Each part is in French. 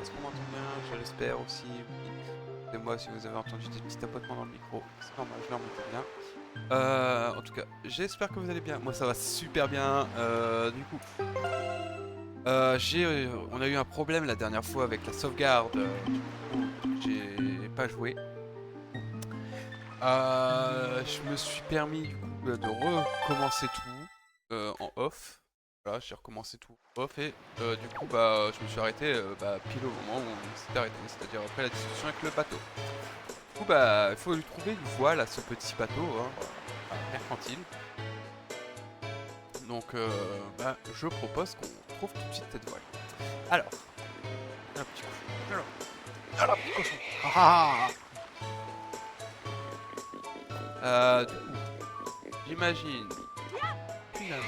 est-ce qu'on m'entend bien? Je l'espère aussi. Et moi, si vous avez entendu des petits tapotements dans le micro, c'est normal, je l'entends bien. En tout cas, j'espère que vous allez bien. Moi, ça va super bien. Du coup, on a eu un problème la dernière fois avec la sauvegarde. Du coup, j'ai pas joué. Je me suis permis du coup de recommencer tout en off. Voilà, j'ai recommencé tout en off et du coup bah je me suis arrêté pile au moment où on s'est arrêté, c'est-à-dire après la discussion avec le bateau. Du coup bah il faut lui trouver une voile à ce petit bateau, hein, mercantile. Donc bah je propose qu'on trouve tout de suite cette voile. Alors, un petit cochon. Alors, petit cochon. Ah, du coup, j'imagine finalement.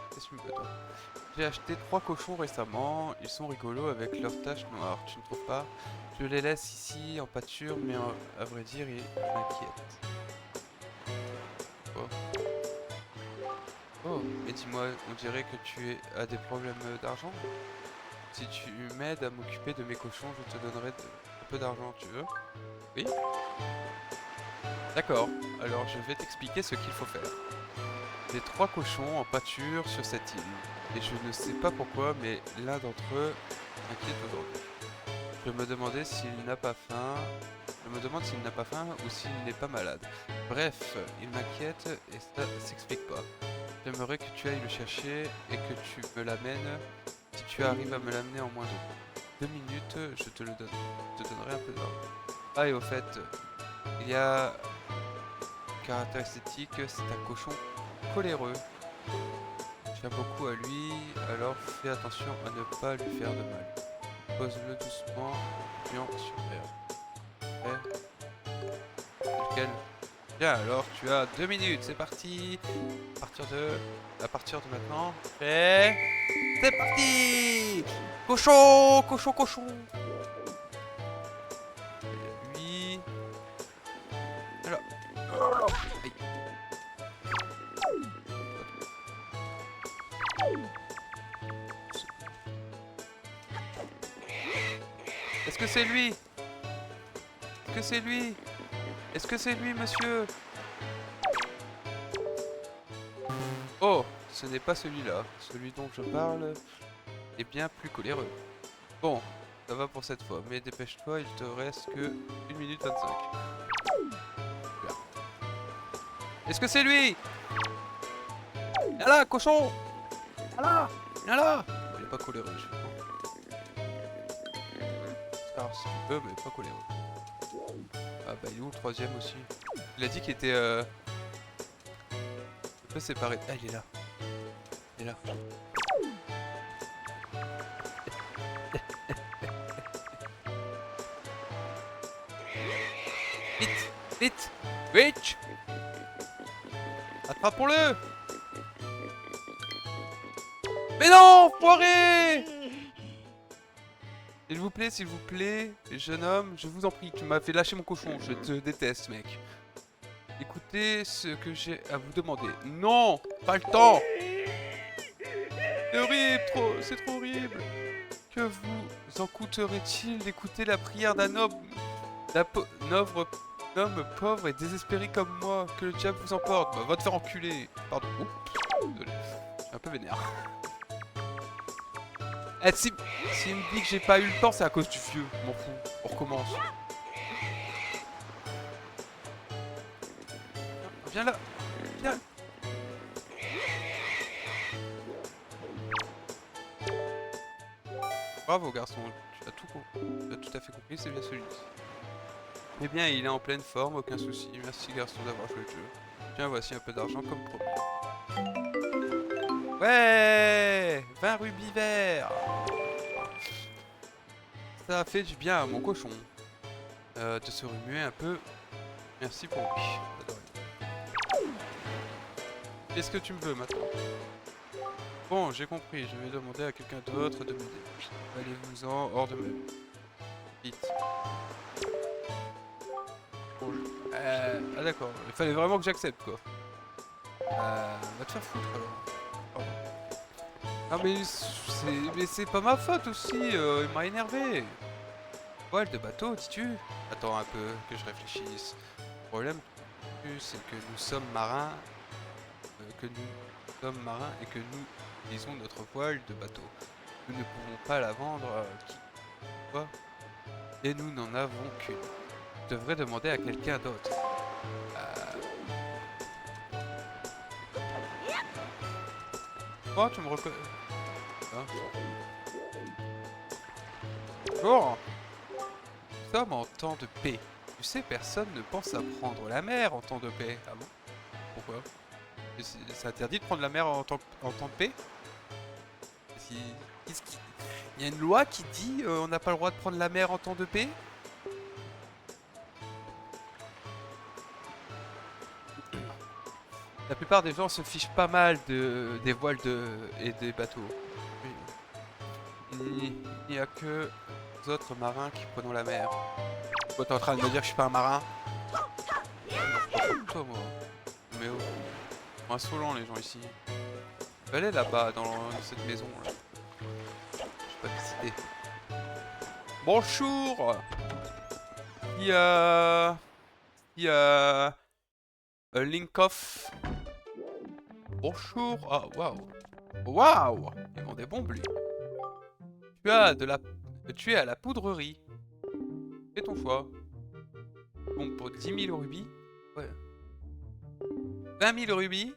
Qu'est-ce que tu me veux, toi? J'ai acheté 3 cochons récemment, ils sont rigolos avec leurs taches noires, tu ne trouves pas? Je les laisse ici en pâture, mais à vrai dire, ils m'inquiètent. Oh. Oh, mais dis-moi, on dirait que as des problèmes d'argent? Si tu m'aides à m'occuper de mes cochons, je te donnerai un peu d'argent, tu veux? Oui? D'accord, alors je vais t'expliquer ce qu'il faut faire. J'ai 3 cochons en pâture sur cette île, et je ne sais pas pourquoi, mais l'un d'entre eux m'inquiète aujourd'hui. Je me demandais s'il n'a pas faim. Je me demande s'il n'a pas faim ou s'il n'est pas malade. Bref, il m'inquiète et ça s'explique pas. J'aimerais que tu ailles le chercher et que tu me l'amènes. Si tu arrives à me l'amener en moins de 2 minutes, je te le donne. Je te donnerai un peu d'argent. Ah et au fait, il y a une caractéristique, c'est un cochon coléreux. Je tiens beaucoup à lui, alors fais attention à ne pas lui faire de mal. Pose-le doucement, en sur terre. Lequel? Bien, alors tu as 2 minutes, c'est parti. À partir de maintenant. Prêt? C'est parti! Cochon! Cochon, cochon! Et lui. Alors. Aïe. Est-ce que c'est lui? Est-ce que c'est lui? Est-ce que c'est lui, monsieur? Oh, ce n'est pas celui-là. Celui dont je parle est bien plus coléreux. Bon, ça va pour cette fois, mais dépêche-toi, il te reste que 1 minute 25. Super. Est-ce que c'est lui? Viens là, cochon! Viens là! Viens là! Bon, il est pas coléreux, je sais pas. Alors, si tu peux, mais pas coléreux. Ah bah, il est où le troisième aussi? Il a dit qu'il était un peu séparé. Ah, il est là. Il est là. Vite! Vite! Vite! Attrapons-le! Mais non! Foiré! s'il vous plaît, jeune homme, je vous en prie, tu m'as fait lâcher mon cochon, je te déteste, mec. Écoutez ce que j'ai à vous demander. Non! Pas le temps! C'est horrible, c'est trop horrible! Que vous en coûterait-il d'écouter la prière d'un homme, homme pauvre et désespéré comme moi? Que le diable vous emporte! Bah, va te faire enculer! Pardon. Oups, désolé. Je suis un peu vénère. Eh, s'il me dit que j'ai pas eu le temps, c'est à cause du vieux. Je m'en fous. On recommence. Viens là. Viens. Bravo, garçon. Tu as tout à fait compris, c'est bien celui-ci. Eh bien, il est en pleine forme, aucun souci. Merci, garçon, d'avoir joué le jeu. Tiens, voici un peu d'argent comme promis. Ouais, 20 rubis verts. Ça a fait du bien à mon cochon. De se remuer un peu. Merci pour lui. Qu'est-ce que tu me veux maintenant? Bon, j'ai compris. Je vais demander à quelqu'un d'autre de m'aider. Allez-vous-en hors de ma vue. Vite. Bon, ah d'accord. Il fallait vraiment que j'accepte, quoi. Va te faire foutre, alors. Pardon. Non mais Mais c'est pas ma faute aussi, il m'a énervé. Voile de bateau, dis-tu? Attends un peu, que je réfléchisse. Le problème, c'est que nous sommes marins, et que nous utilisons notre voile de bateau. Nous ne pouvons pas la vendre à qui que ce soit, et nous n'en avons qu'une. Je devrais demander à quelqu'un d'autre. Oh, tu me reconnais? Hein? Bonjour! Nous sommes en temps de paix. Tu sais, personne ne pense à prendre la mer en temps de paix. Ah bon? Pourquoi? C'est interdit de prendre la mer en temps de paix? Si... Il y a une loi qui dit on n'a pas le droit de prendre la mer en temps de paix? La plupart des gens se fichent pas mal des voiles et des bateaux. Il n'y a que nous autres marins qui prenons la mer. Toi, t'es en train de me dire que je suis pas un marin? Toi, moi. Mais oh, ils sont insolents les gens ici. Je vais aller là-bas, dans cette maison là. Je sais pas visiter. Bonjour! Il y a un link-off. Bonjour! Ah, waouh! Waouh! Ils ont des bombes lui. Tu es à la poudrerie. Fais ton choix. Bon, pour 10 000 rubis. Ouais. 20 000 rubis.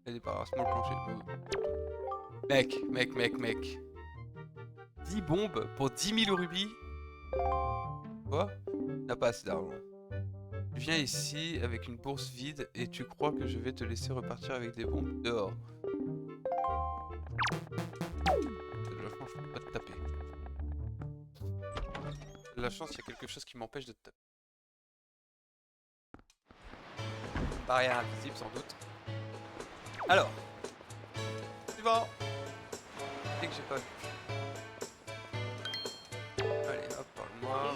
Et débarrasse-moi le plancher. Mec. 10 bombes pour 10 000 rubis. Quoi? T'as pas assez d'argent. Tu viens ici avec une bourse vide et tu crois que je vais te laisser repartir avec des bombes dehors. T'as de la chance, je peux pas te taper. T'as de la chance, il y a quelque chose qui m'empêche de te taper. Barrière invisible sans doute. Alors, suivant. Dès que j'ai pas vu. Allez hop, parle-moi.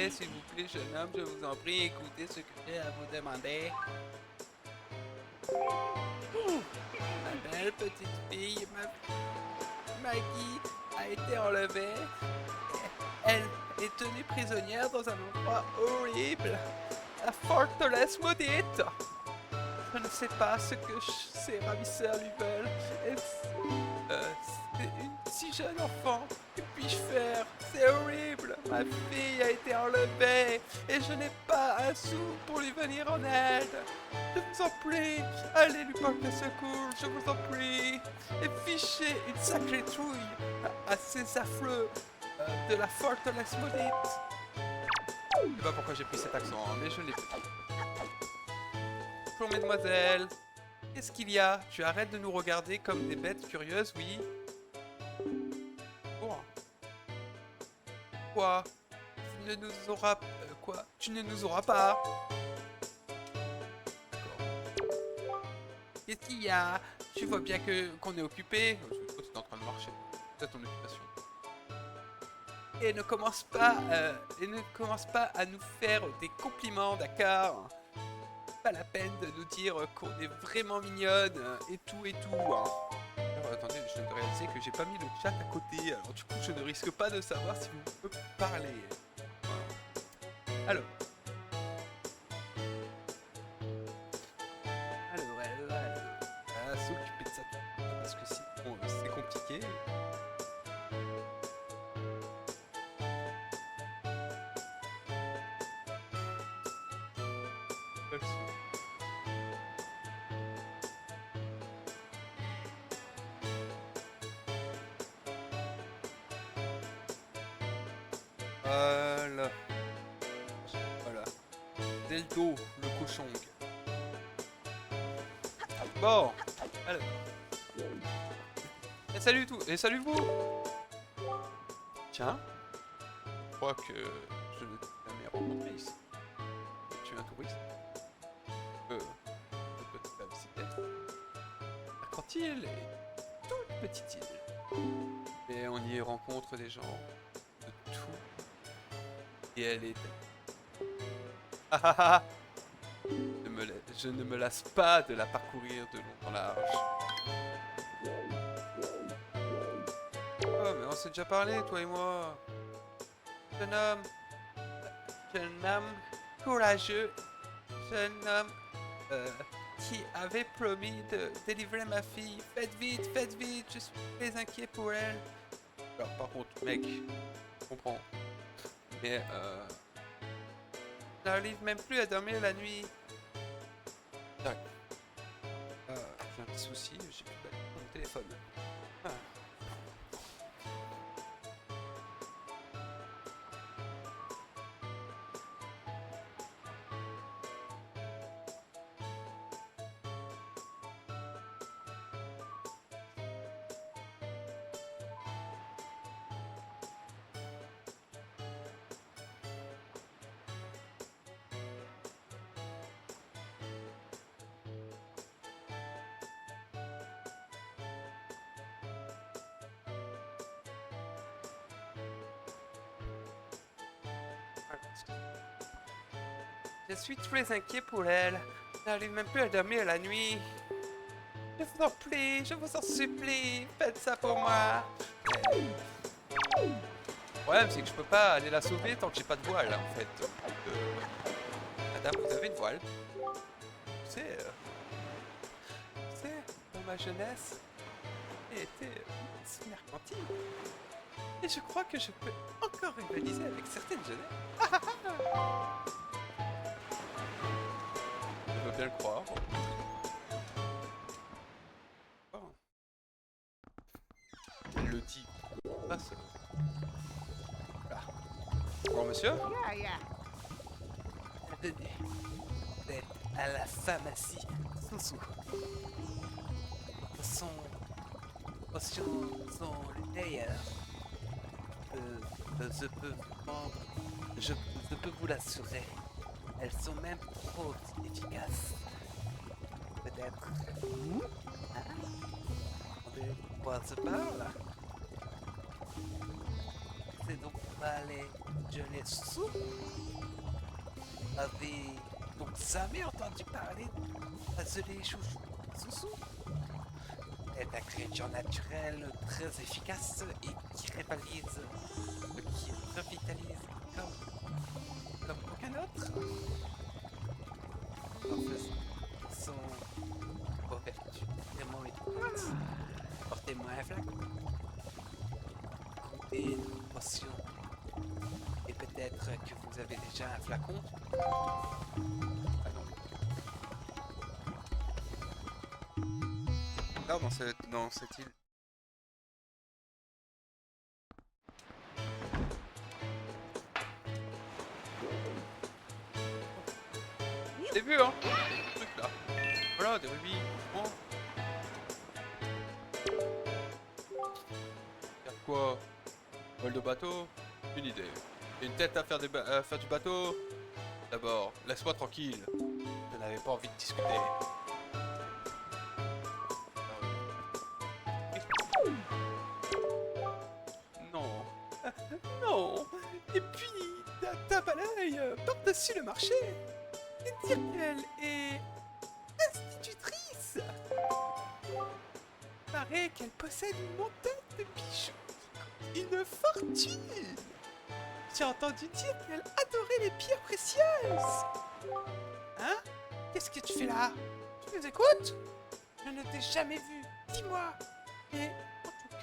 S'il vous plaît, jeune homme, je vous en prie, écoutez ce que j'ai à vous demander. Ma belle petite fille, Maggie, a été enlevée. Elle est tenue prisonnière dans un endroit horrible. La forteresse maudite. Je ne sais pas ce que ces ravisseurs lui veulent. C'est une si jeune enfant. Que puis-je faire? C'est horrible. Ma fille a été enlevée et je n'ai pas un sou pour lui venir en aide. Je vous en prie, allez lui porter secours, je vous en prie. Et fichez une sacrée trouille à ces affreux de la forteresse maudite. Je sais pas pourquoi j'ai pris cet accent, hein, mais je l'ai pris. Bonjour mesdemoiselles. Qu'est-ce qu'il y a? Tu arrêtes de nous regarder comme des bêtes curieuses, oui? Quoi? Tu ne nous auras... quoi? Tu ne nous auras pas. D'accord. Qu'est-ce qu'il y a? Tu vois bien qu'on est occupé. Toi, tu es en train de marcher. C'est ton occupation. Et ne commence pas à nous faire des compliments, d'accord? Pas la peine de nous dire qu'on est vraiment mignonne et tout. Hein. Alors, attendez, je viens de réaliser que j'ai pas mis le chat à côté, alors du coup je ne risque pas de savoir si vous pouvez parler. Voilà. Alors, elle va s'occuper de ça parce que sinon c'est compliqué. Voilà. Delto, le cochon. Bon, alors. Et salut vous. Tiens, je crois que je ne t'ai jamais rencontré ici. Tu es un touriste. Je peux te faire visiter. La cantine est toute petite île. Et on y rencontre des gens de tout. Et elle est... Ah ah ah. Je ne me lasse pas de la parcourir de long en large. Oh, mais on s'est déjà parlé, toi et moi. Jeune homme, jeune homme courageux, jeune homme qui avait promis de délivrer ma fille. Faites vite, je suis très inquiet pour elle. Alors, par contre, mec, je comprends. Mais je n'arrive même plus à dormir la nuit. J'ai un petit souci, j'ai plus de batterie dans mon téléphone. Ah. Je suis très inquiet pour elle. Je n'arrive même plus à dormir la nuit. Je vous en prie, je vous en supplie, faites ça pour moi. Le problème, c'est que je peux pas aller la sauver tant que j'ai pas de voile, en fait. Madame, vous avez une voile? Tu sais, dans ma jeunesse, j'ai été mercantile. Et je crois que je peux encore rivaliser avec certaines jeunesses. Je veux bien le croire. Oh. Elle le dit. Ah, c'est... Là. Bon, monsieur? Venez. Vous êtes à la pharmacie Soussou. Son potions sont les meilleures. Je peux prendre... Je peux vous l'assurer. Elles sont même trop efficaces. Peut-être. Hein? De quoi se parle? C'est donc pas les gelées sous? Avez donc jamais entendu parler de gelée chouchou sous? C'est un créature naturelle très efficace et qui revitalise comme aucun autre. En fait, sont vos vertus vraiment étonnantes. Portez-moi un flacon. Goûtez une potion. Et peut-être que vous avez déjà un flacon. Ah non. Là, dans cette île. T'as vu, hein? Ce truc là. Voilà, des rubis. Oh. Faire quoi? Vol de bateau? Une idée. Une tête à faire, à faire du bateau? D'abord, laisse-moi tranquille. Je n'avais pas envie de discuter. Non. Non. Et puis, tape à l'œil par-dessus le marché. Et dire qu'elle est institutrice. Il paraît qu'elle possède une montagne de bijoux. Une fortune. J'ai entendu dire qu'elle adorait les pierres précieuses. Hein? Qu'est-ce que tu fais là? Tu nous écoutes? Je ne t'ai jamais vu. Dis-moi. Et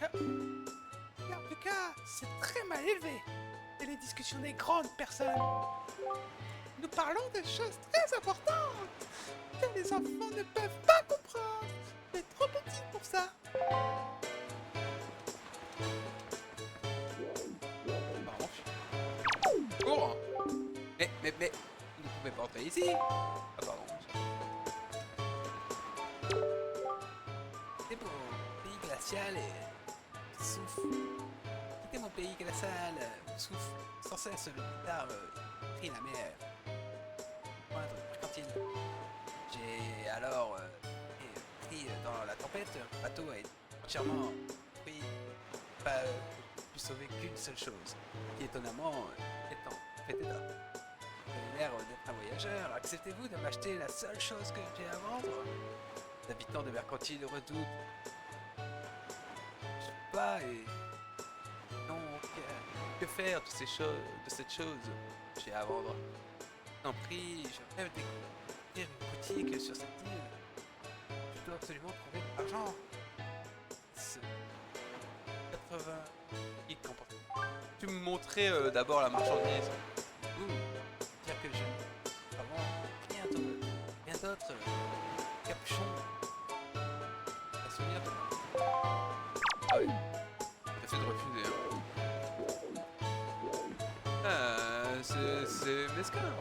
en tout cas, c'est très mal élevé. C'est les discussions des grandes personnes. Nous parlons de choses très importantes que les enfants ne peuvent pas comprendre. Tu es trop petite pour ça. Cours. Mais, vous ne pouvez pas entrer ici. Ah pardon. Quittez mon pays glacial et souffle. Quittez mon pays glacial, souffle sans cesse le guitare pris la mer. Moindre mercantile. J'ai alors pris dans la tempête, le bateau a été entièrement pris, pas pu sauver qu'une seule chose, qui étonnamment étant fait état. Vous avez l'air d'être un voyageur. Acceptez-vous de m'acheter la seule chose que j'ai à vendre? Les habitants de Mercantile redoutent. Je sais pas et donc que faire de ces choses, de cette chose que j'ai à vendre? En prie, je rêve d'ouvrir une boutique sur cette île. Je dois absolument trouver de l'argent. Ce 80 qui comporte. Tu me montrais d'abord la marchandise. Dire que je n'ai vraiment rien d'autre. Capuchon. Un souvenir de Ah oui, t'as fait de refuser. Hein. C'est mesquin.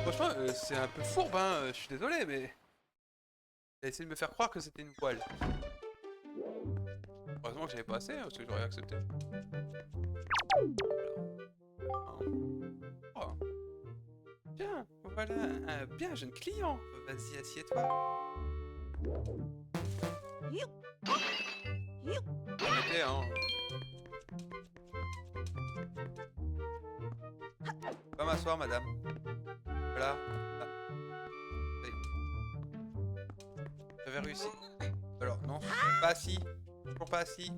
Franchement, c'est un peu fourbe, hein. Je suis désolé, mais t'as essayé de me faire croire que c'était une voile. Heureusement que j'avais pas assez, hein, parce que j'aurais accepté. Oh. Bien, voilà un bien jeune client. Vas-y, assieds-toi. Permettez, hein. Pas m'asseoir, madame. Voilà. Ah, ça y est. J'avais réussi. Alors, non, je suis pas assis. Toujours pas assis.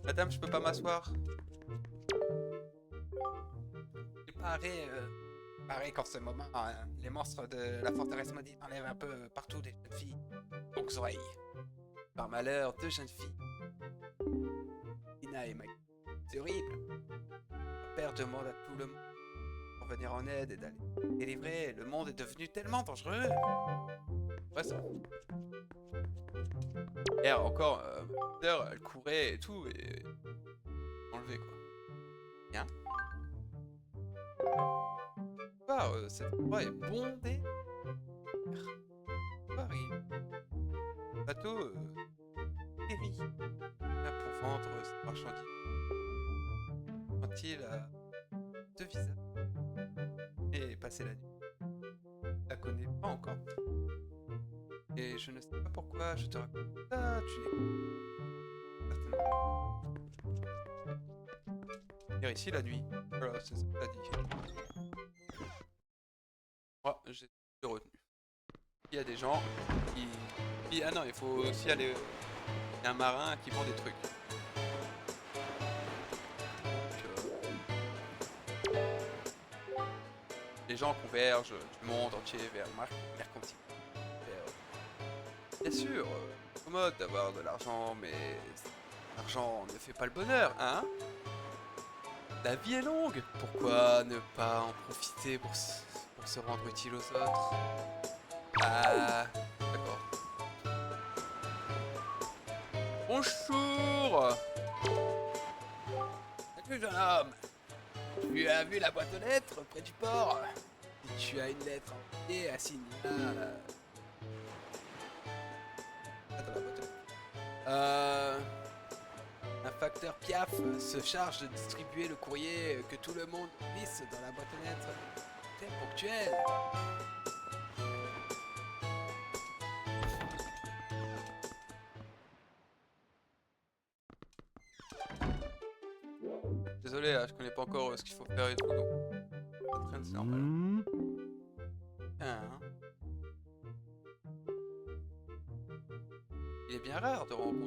Madame, je peux pas m'asseoir. paraît qu'en ce moment, les monstres de la forteresse maudite enlèvent un peu partout des jeunes filles. Donc oreilles. Par malheur, deux jeunes filles. Ina et Maggie. C'est horrible. Mon père demande à tout le monde pour venir en aide et d'aller délivrer. Le monde est devenu tellement dangereux. Ouais, ça. Hier encore, ma sœur, elle courait et tout, et enlevé quoi. Bien. Cet endroit est bondé. Arrive. Bateau péri. Là pour vendre cette marchandise. Quand il a deux visages et passé la nuit. Je la connais pas encore. Et je ne sais pas pourquoi je te raconte ça, tu n'es certainement venir ici la nuit. Voilà, c'est ça que t'as dit. Moi, j'ai tout retenu. Il y a des gens qui... Ah non, il faut aussi aller... Il y a un marin qui vend des trucs. Donc, les gens convergent du monde entier vers le mercantile. Bien sûr, commode d'avoir de l'argent, mais l'argent ne fait pas le bonheur, hein? La vie est longue, pourquoi ne pas en profiter pour se rendre utile aux autres? Ah, d'accord. Bonjour! Salut jeune homme. Tu as vu la boîte aux lettres près du port? Si tu as une lettre envoyée, assigne-la. Attends, la boîte aux lettres. Un facteur Piaf se charge de distribuer le courrier que tout le monde glisse dans la boîte aux lettres. C'est ponctuel. Désolé, je connais pas encore ce qu'il faut faire et tout, donc ça traîne, c'est normal. Hein. Il est bien rare de rencontrer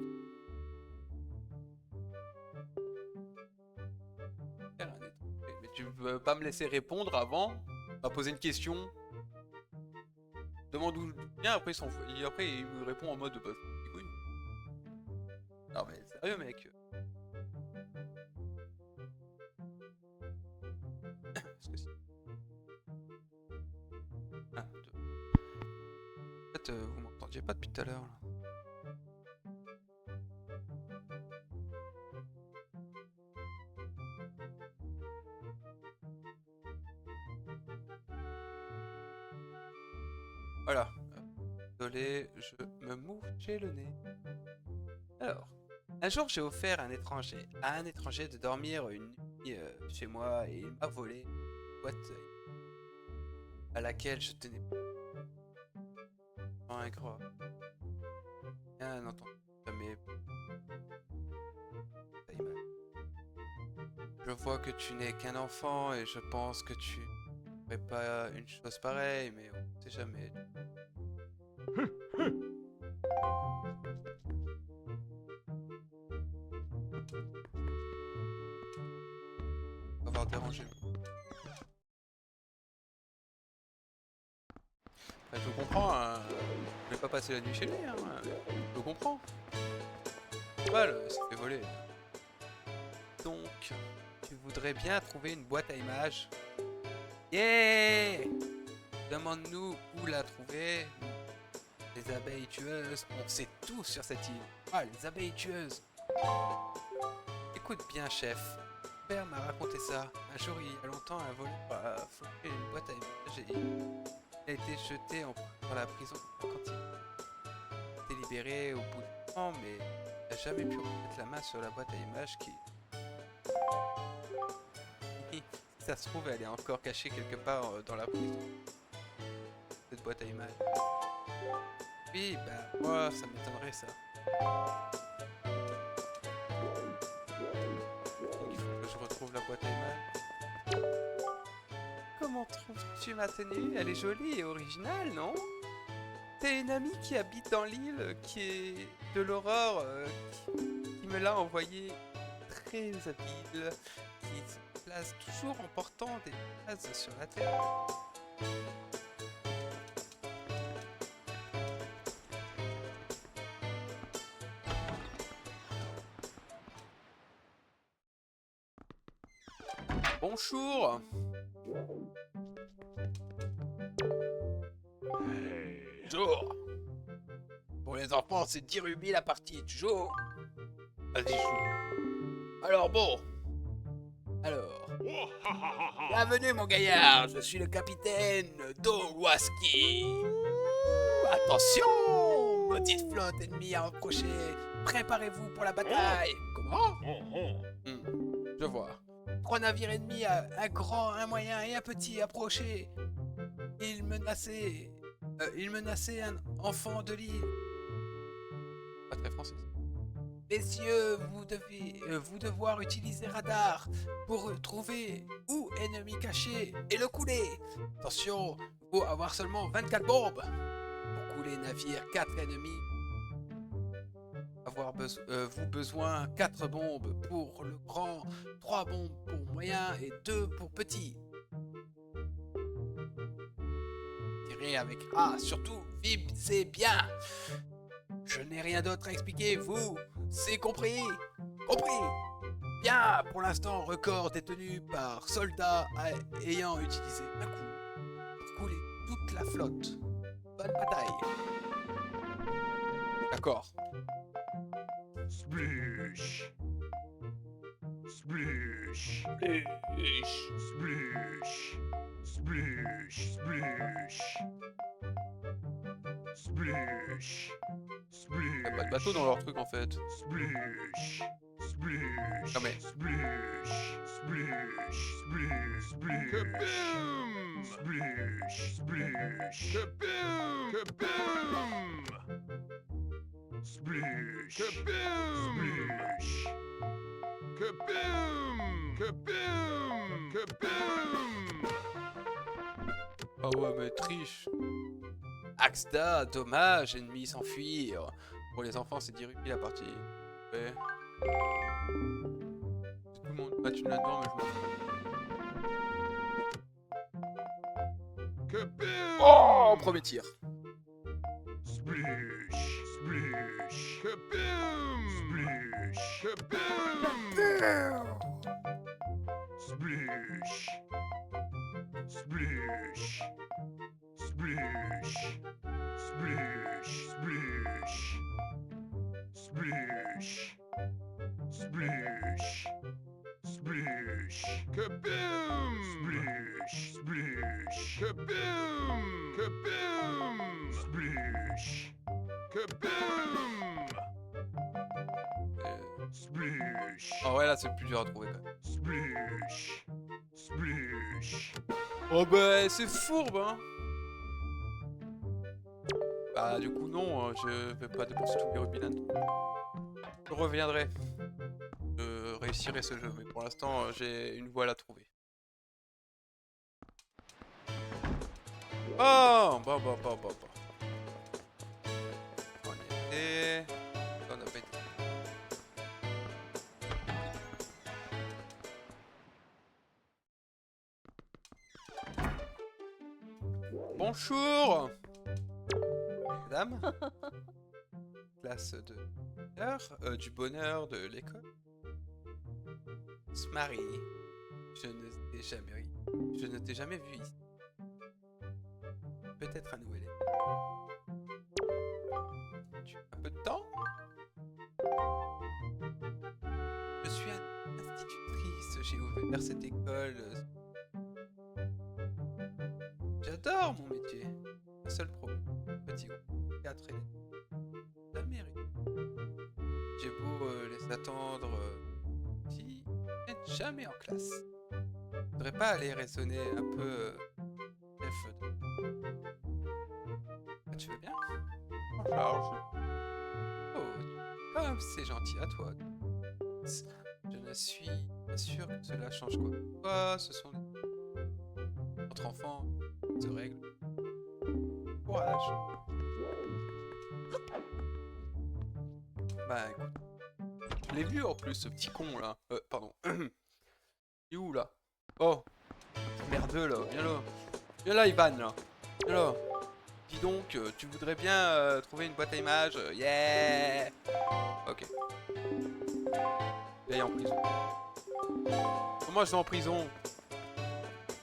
un étranger. Mais tu peux pas me laisser répondre avant? Pas poser une question? Demande où bien, après, après il me répond en mode bah, des couilles. Non mais sérieux mec. Parce que si... Ah, en fait, vous m'entendiez pas depuis tout à l'heure là. Voilà. Désolé, je me mouchais le nez. Alors, un jour j'ai offert à un étranger de dormir une nuit chez moi et il m'a volé une boîte à laquelle je tenais pas un gros. Bien entendu, jamais. Je vois que tu n'es qu'un enfant et je pense que tu ferai pas une chose pareille, mais on sait jamais. On va avoir dérangé. Bah, je comprends, hein. Je vais pas passer la nuit chez lui, hein. Je comprends. Voilà, ça fait voler. Donc, tu voudrais bien trouver une boîte à images. Yeah! Demande-nous où la trouver. Les abeilles tueuses, on sait tout sur cette île. Ah, les abeilles tueuses. Écoute bien, chef. Mon père m'a raconté ça. Un jour, il y a longtemps, un voleur a volé une boîte à images et il a été jeté dans la prison quand il a été libéré au bout de temps, mais il n'a jamais pu remettre la main sur la boîte à images qui... Si ça se trouve, elle est encore cachée quelque part dans la prison. Cette boîte à images. Oui, bah moi, ça m'étonnerait ça. Donc il faut que je retrouve la boîte à images. Comment trouves-tu ma tenue? Elle est jolie et originale, non? C'est une amie qui habite dans l'île, qui est de l'Aurore, qui me l'a envoyée très habile, qui se place toujours en portant des vases sur la tête. Bonjour. Toujours. Pour les enfants, c'est 10 rubis la partie, toujours. Vas-y, chou. Alors bon. Alors. Bienvenue, mon gaillard. Je suis le capitaine Dolowaski. Attention, petite flotte ennemie à approcher. Préparez-vous pour la bataille. Comment? Je vois. 3 navires ennemis, un grand, un moyen et un petit approchaient. Ils menaçaient un enfant de l'île. Pas très français. Messieurs, vous devoir utiliser radar pour trouver où ennemi caché et le couler. Attention, faut avoir seulement 24 bombes pour couler navire 4 ennemis. Vous besoin 4 bombes pour le grand, 3 bombes pour moyen et 2 pour petit. Tirez avec A, surtout visez bien. Je n'ai rien d'autre à expliquer, vous, c'est compris? Compris? Bien, pour l'instant, record détenu par soldat ayant utilisé un coup pour couler toute la flotte. Bonne bataille. D'accord. Splish. Splish. Splish. Splish. Splish. Splish. Splish. Y a pas de bateau dans leur truc en fait. Splish. Splish. Non mais. Splish. Splish. Splish. Splish. Kaboom! Splish. Splish. Kaboom! Kaboom! Splish. Kaboom! Splish. Kaboom! Kaboom! Kaboom! Ah ouais mais triche. Axda, dommage, ennemi s'enfuir. Pour les enfants c'est 10 rubis la partie. Ouais. Tout le monde match là-dedans mais je m'en fous. Kaboom! Oh, premier tir. Splish. Splish. Kaboom! Splish. Kaboom! Splish. Splish. Splish. Splish. Splish. Splish. Splish. Splish. Kaboom! Splish. Splish. Kaboom! Kaboom! Splish. Kaboom! Splish. Ah ouais là c'est plus dur à trouver quand même. Splish. Splish. Oh bah c'est fourbe hein. Bah du coup non, je vais pas dépenser tous mes rubis là-dedans. Je reviendrai. Je réussirai ce jeu, mais pour l'instant j'ai une voile à trouver. Oh, bon. On y était. On n'a pas été. Bonjour, mesdames. Classe de du bonheur de l'école. Se marie. Je ne t'ai jamais vu ici. Peut-être un nouvel élève. Tu as un peu de temps? Je suis institutrice. J'ai ouvert cette école. J'adore mon métier. Un seul problème. Petit groupe. 4 élèves. Jamais rien. J'ai beau les attendre si ils viennent jamais en classe. Je voudrais pas aller raisonner un peu chef de... Ah, tu veux bien? En charge. Oh, comme c'est gentil à toi. Je ne suis pas sûr que cela change quoi. Quoi, ce sont entre enfants, se règle. Courage. Bah écoute. Je l'ai vu en plus, ce petit con là. Pardon. Il est où là? Oh, merdeux là, viens là. Viens là, Ivan là. Viens là. Dis donc, tu voudrais bien trouver une boîte à images? Yeah. Ok. Viens en prison. Comment je vais en prison?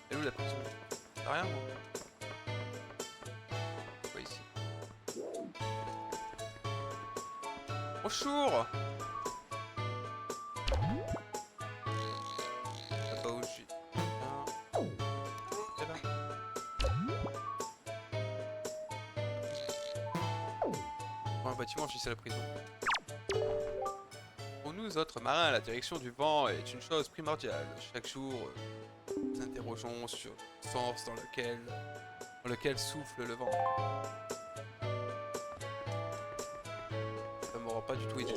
Elle est où la prison? T'as rien moi? Quoi ici? Bonjour. Pas où je suis. C'est là. Dans un bâtiment, je suis à la prison. Pour nous autres marins, la direction du vent est une chose primordiale. Chaque jour, nous interrogeons sur le sens dans lequel souffle le vent. Ça m'aura pas du tout aidé.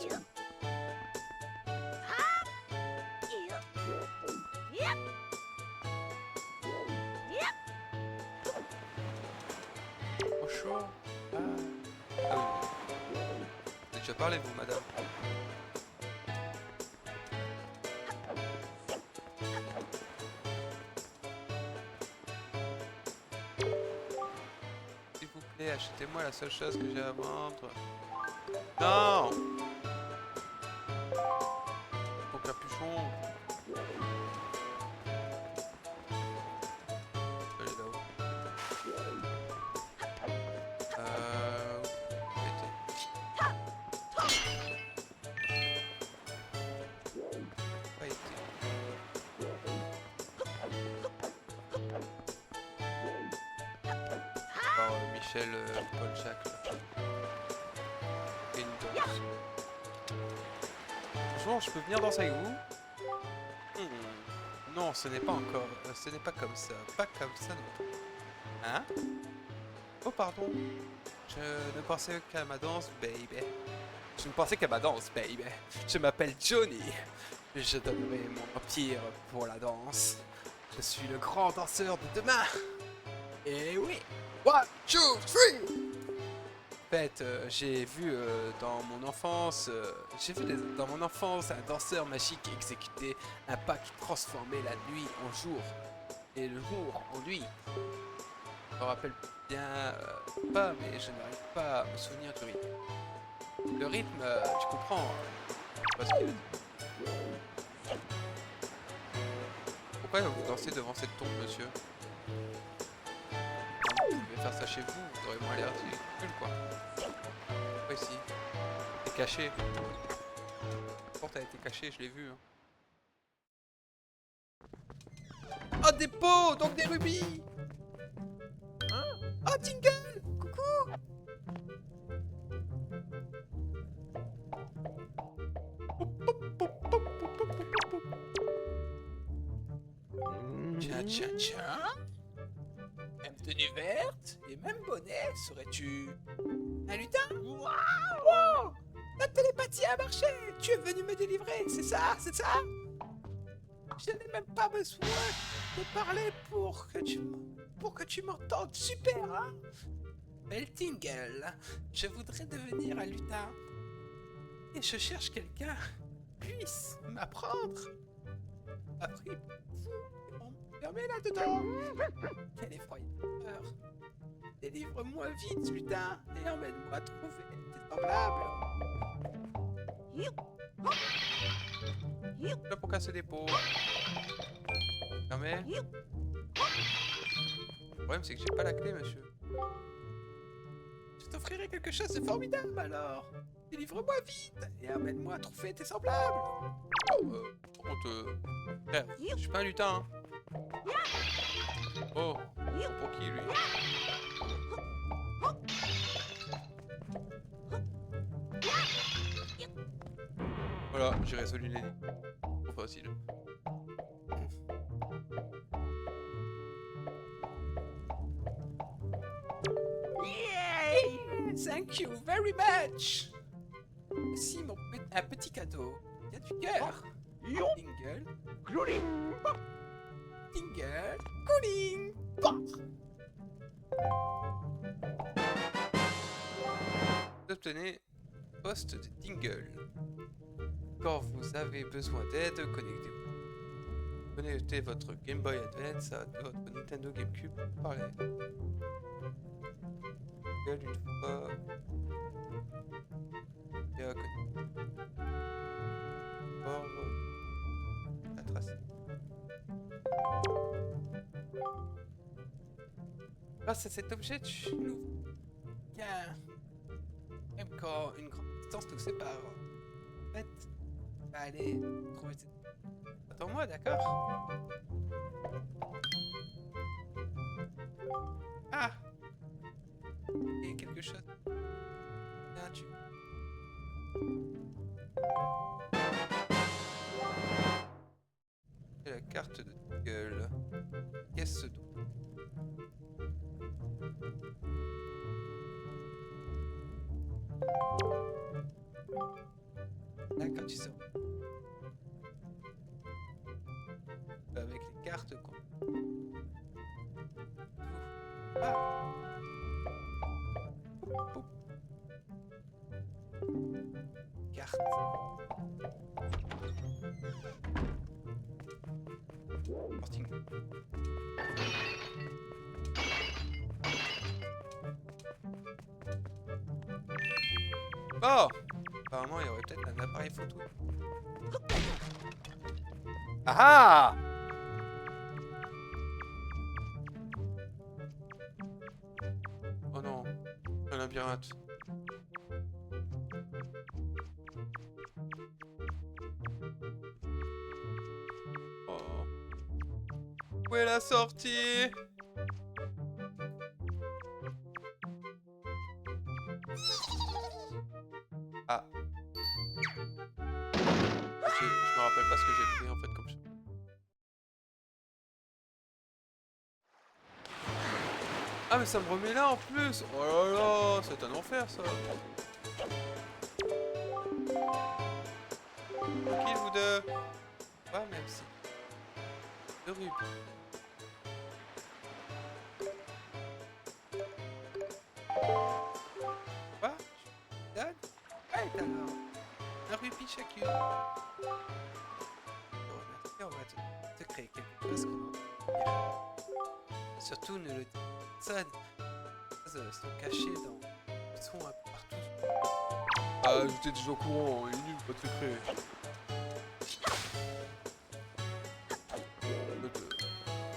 Oh chaud. Ah oui. Vous avez déjà parlé vous, madame? S'il vous plaît, achetez-moi la seule chose que j'ai à vendre. Non! Mon capuchon. Je vais aller là-haut. Où était? Pas été. Par Michel Paul-Jacques. Et une danse. Bonjour, je peux venir danser avec vous? Non, ce n'est pas encore. Ce n'est pas comme ça. Pas comme ça non plus. Hein? Oh, pardon. Je ne pensais qu'à ma danse, baby. Je ne pensais qu'à ma danse, baby. Je m'appelle Johnny. Je donnerai mon empire pour la danse. Je suis le grand danseur de demain. Et oui. 1, 2, 3. En fait, j'ai vu dans mon enfance, un danseur magique exécuter un pas qui transformait la nuit en jour et le jour en nuit. Je me rappelle bien pas, mais je n'arrive pas à me souvenir du rythme. Le rythme, tu comprends? Parce que... Pourquoi vous dansez devant cette tombe, monsieur? Vous pouvez faire ça chez vous, vous aurez moins l'air ridicule, quoi. Pourquoi ici? C'est caché. La porte a été cachée, je l'ai vu. Hein. Oh, des pots! Donc des rubis! Hein? Oh, Tingle! Coucou! Tiens, tiens, tiens! Même tenue verte et même bonnet, serais-tu un lutin? Wow! La télépathie a marché! Tu es venu me délivrer, c'est ça? C'est ça? Je n'ai même pas besoin de parler pour que tu pour que tu m'entendes super, hein? Belle Tingle, je voudrais devenir un lutin. Et je cherche quelqu'un qui puisse m'apprendre. Appris. On fermé là-dedans. Quelle effroyable. Délivre-moi vite, lutin, et emmène-moi trouver tes semblables. Là pour casser des pots. Fermé. Le problème c'est que j'ai pas la clé, monsieur. Je t'offrirai quelque chose de formidable alors. Délivre-moi vite et amène-moi à trouver tes semblables. Par contre, frère, je suis pas un lutin. Hein. Oh, pour qui lui? Voilà, j'ai résolu l'énigme. Trop facile. Yay! Thank you very much. Voici un petit cadeau. Il y a du cœur. Tingle. Tingle. Cooling. Vous obtenez poste de Tingle. Quand vous avez besoin d'aide, connectez-vous. Connectez votre Game Boy Advance à votre Nintendo GameCube par l'air. Tingle une fois. Bien connecté. La trace. Grâce à cet objet, tu l'ouvres. Bien. Même quand une grande distance nous sépare. En fait, va aller trouver cette... Attends-moi, d'accord? Ah! Il y a quelque chose. Là, tu... Et la carte de Tingle. Qu'est-ce donc? Là, quand tu sors. Avec les cartes qu'on... Ah! Poup. Carte. Porting. Oh! Apparemment, il y aurait peut-être un appareil photo. Ah ah! Oh non, un labyrinthe. Oh. Où est la sortie? Ah. Je me rappelle pas ce que j'ai pris en fait comme ça. Ah mais ça me remet là en plus. Oh là là, c'est un enfer ça. Tranquille vous deux. Ouais même si. De rubis. Quoi? Dalle? Ouais, alors. Un rubis chacune. On va te créer quelque chose qu'on a. Surtout ne le dis pas. Ça, sont cachés dans... Ils sont un peu partout. Ah j'étais déjà au courant, il est nul votre secret.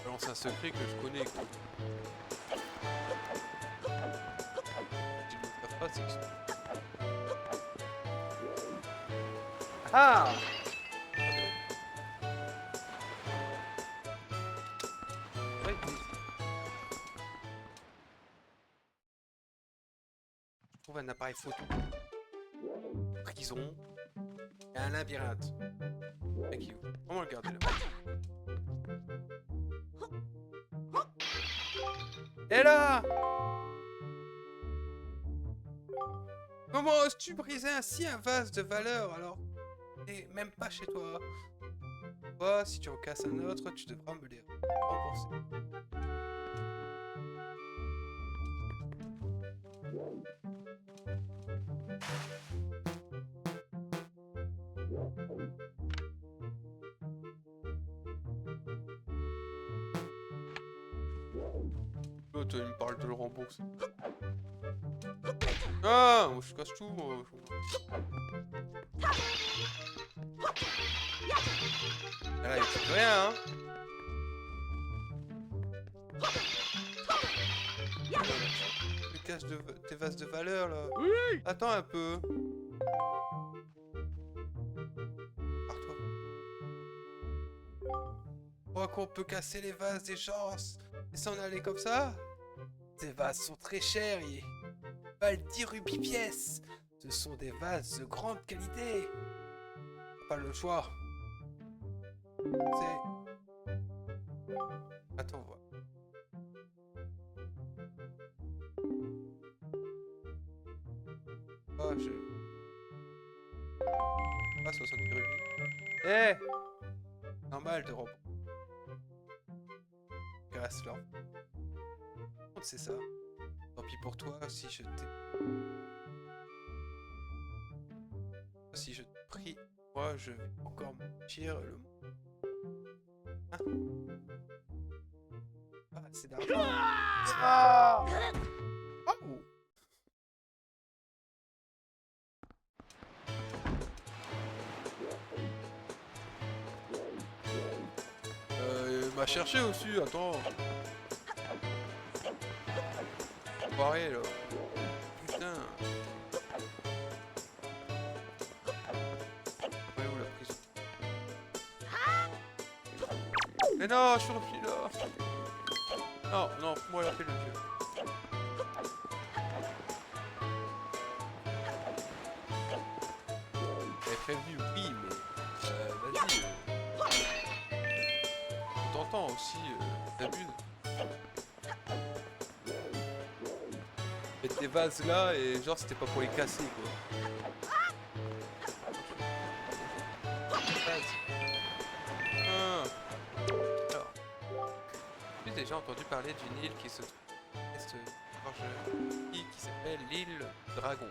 Balance un secret que je connais quoi. Si je ne le pas, c'est que c'est... Ah! Ouais, je trouve un appareil photo. Prison. Et un labyrinthe. Avec you. On va le garder là. Et là! Comment oses-tu briser ainsi un vase de valeur alors? Et même pas chez toi. Toi, si tu en casses un autre, tu devras me les rembourser. L'autre, il me parle de le rembourser. Ah, moi, je casse tout, moi. Ah là, il fait rien, hein. Tu casses tes vases de valeur, là. Oui. Attends un peu. Pars-toi. Tu crois qu'on peut casser les vases des gens et s'en aller comme ça? Ces vases sont très chers, ils valent 10 rubis pièce. Ce sont des vases de grande qualité. Pas le choix. C'est... Attends, on voit. Oh, je... Ah, 70 rubis. Eh, normal de rembourser. Grâce là. C'est ça. Tant pis pour toi si je t'ai... Si je te prie, moi je vais encore mentir le mot. Hein? Ah, c'est d'argent. Ah! Oh! Il m'a cherché aussi, attends. Pareil là. Putain. Ouais, où la prison? Mais non, je suis repris là. Non, non, moi la paix le vieux. J'avais prévenu, oui, mais vas-y. On t'entend aussi, t'abuses. Mettre des vases là et genre c'était pas pour les casser quoi. Ah. Alors, j'ai déjà entendu parler d'une île qui se trouve à l'est de qui s'appelle l'île Dragon,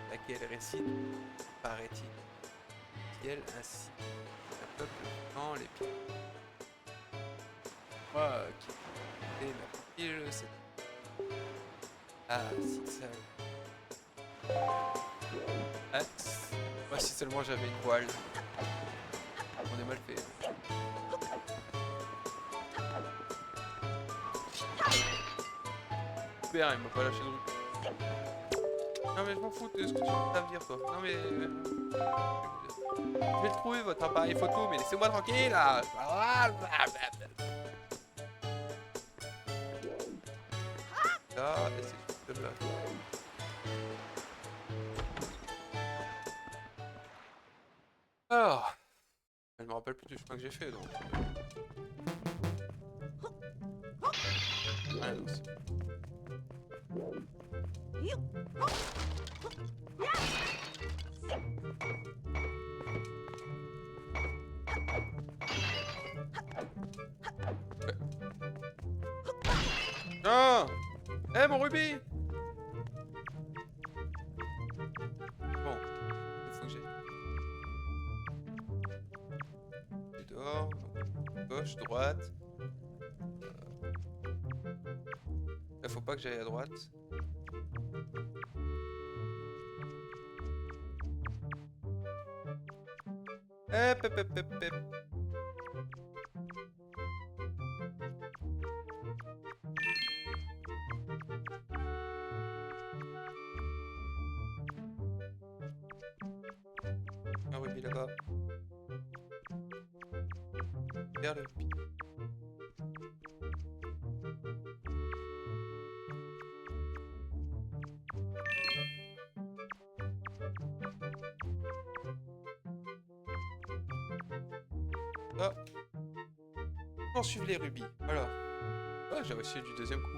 laquelle récite, paraît-il, ciel ainsi un peuple dans les pieds. Moi qui ai la île, c'est... Ah, si ça... Ah, moi si seulement j'avais une voile. On est mal fait. Super, il m'a pas lâché de rue. Non mais je m'en fous de ce que tu vas me dire toi. Non mais... Je vais le trouver votre appareil photo, mais laissez-moi tranquille là. Là, et c'est juste là. Alors, je me rappelle plus du chemin que j'ai fait donc. Ouais, donc c'est... Ah! Eh mon rubis! Bon, il faut que j'aille. C'est dehors, donc gauche, droite. Là, faut pas que j'aille à droite. Hep, hep, hep, hep, hep. Un rubis là-bas. Vers le rubis. Ah. Poursuivre les rubis. Voilà. Ah, j'ai réussi du deuxième coup.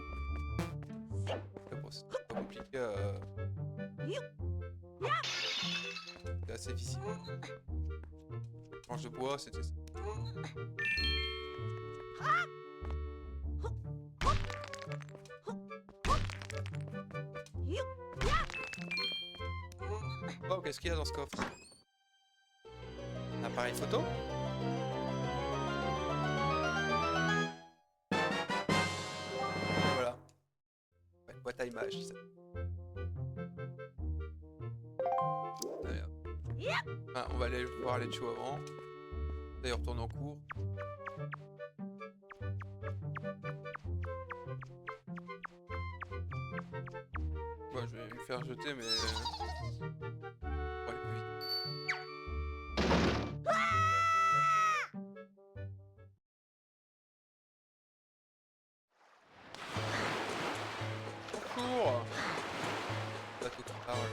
Bon, c'est pas compliqué à... C'est assez difficile. Planche de bois, c'était ça. Oh, qu'est-ce qu'il y a dans ce coffre? Un appareil photo? Et voilà. Ouais, boîte à images. Ça. Allez, hop. Ah, on va aller voir les chou avant. D'ailleurs, retourne en cours. Bon, je vais lui faire jeter, mais... pour aller plus vite. Bonjour! Bateau qui parle.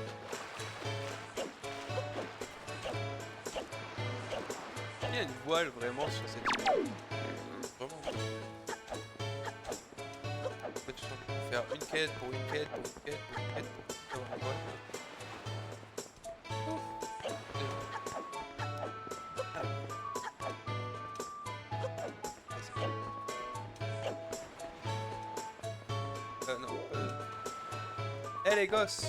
Il y a une voile vraiment sur cette île. Vraiment. En fait, je peux faire une quête pour une quête pour une quête pour une quête pour avoir une voile. Non. Eh les gosses!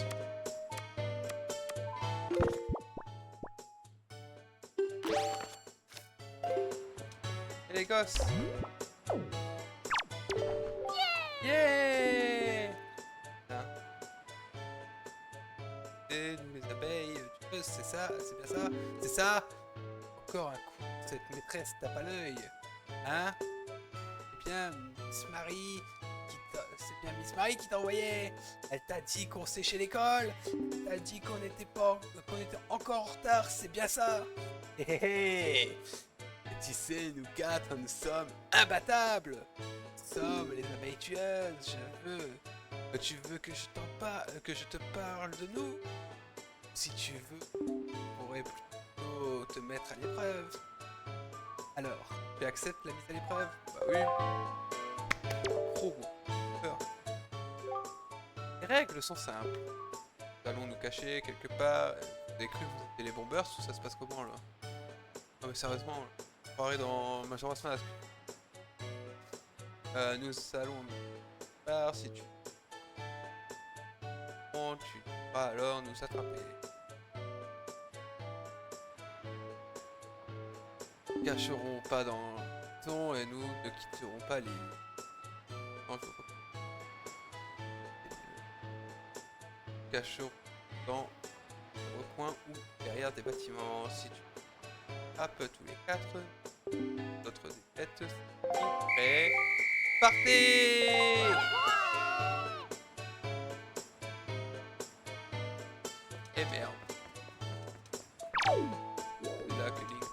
Eh les gosses! Yeah! Hein? Et mes abeilles, tu vois, c'est ça, c'est bien ça, c'est ça! Encore un coup, cette maîtresse tape à l'œil. Hein? C'est bien Miss Marie c'est bien Miss Marie qui t'a envoyé. Elle t'a dit qu'on séchait l'école. Elle t'a dit qu'on était encore en retard, c'est bien ça. Hé hé hé. Et tu sais, nous quatre, nous sommes imbattables. Nous sommes les abeilles tueuses. Tu veux que je te parle de nous? Si tu veux, on pourrait plutôt te mettre à l'épreuve. Alors, tu acceptes la mise à l'épreuve? Bah oui. Trop beau. Les règles sont simples. Nous allons nous cacher quelque part. Vous avez cru que vous étiez les bombers ou ça se passe comment là? Non mais sérieusement, je croirais dans Majora's Mask. Nous allons nous part si tu pourras alors nous attraper. Nous ne cacherons pas dans le temps et nous ne quitterons pas l'île. Non, faut pas. Nous cacherons dans le coin ou derrière des bâtiments. Si tu frappes tous les quatre, notre défaite est partez! Et merde. C'est là que Link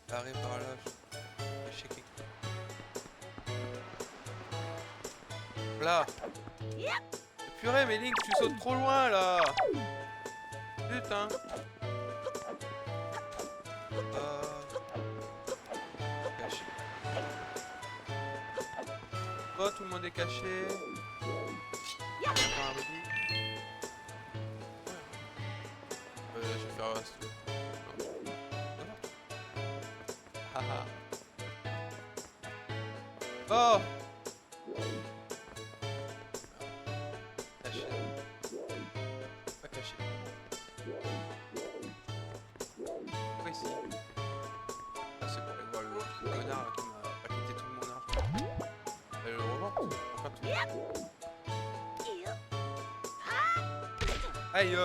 barré par là, je sais quelque chose. Là. Purée, mais Link, tu sautes trop loin là. Putain. Caché. Oh, tout le monde est caché. Je vais faire un studio. Haha. Oh! Caché. Pas caché. Quoi ici? Ah, c'est pour aller voir le connard là, qui m'a raquetté tout mon argent. Le revendre? Enfin tout. Aïe!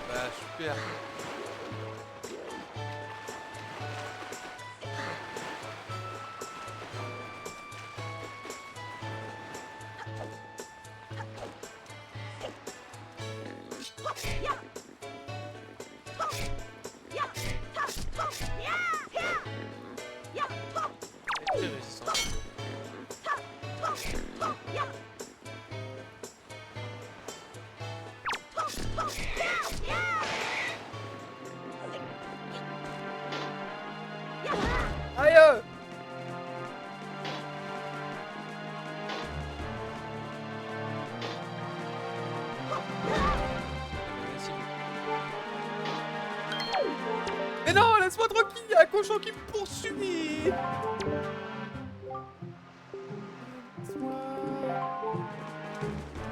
Bah super. Très résistant. Allez Mais non, laisse-moi tranquille, il y a un cochon qui me poursuit.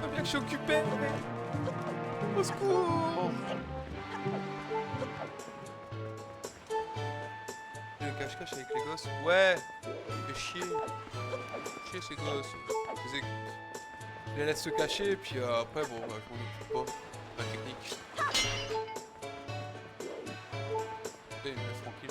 Ah bien que je suis occupé. Au secours. Le cache-cache avec les gosses. Ouais. Fais chier. Chier ces gosses. Je les laisse se cacher, puis après, bon, bah, je m'en occupe pas. La technique. Et il me laisse tranquille.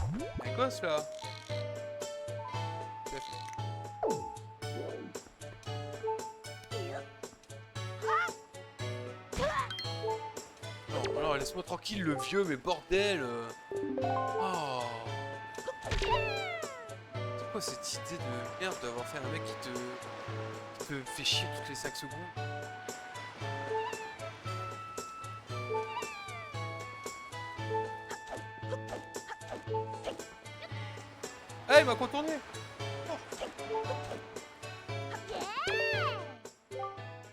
Ah bon, un gosse là. Non, alors laisse-moi tranquille le vieux, mais bordel. Oh. C'est quoi cette idée de merde d'avoir fait un mec qui te fait chier toutes les 5 secondes? Ah, il m'a contourné.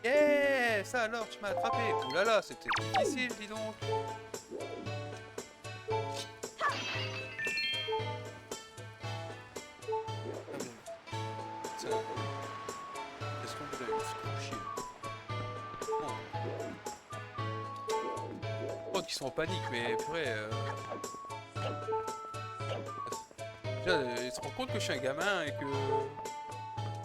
Yeah, ça alors, tu m'as attrapé. Ouh là là, c'était difficile, dis donc. Ah, bien. Ça... Est-ce qu'on peut le chier? Je crois qu'ils sont en panique, mais purée... Déjà, ils se rendent compte que je suis un gamin et que...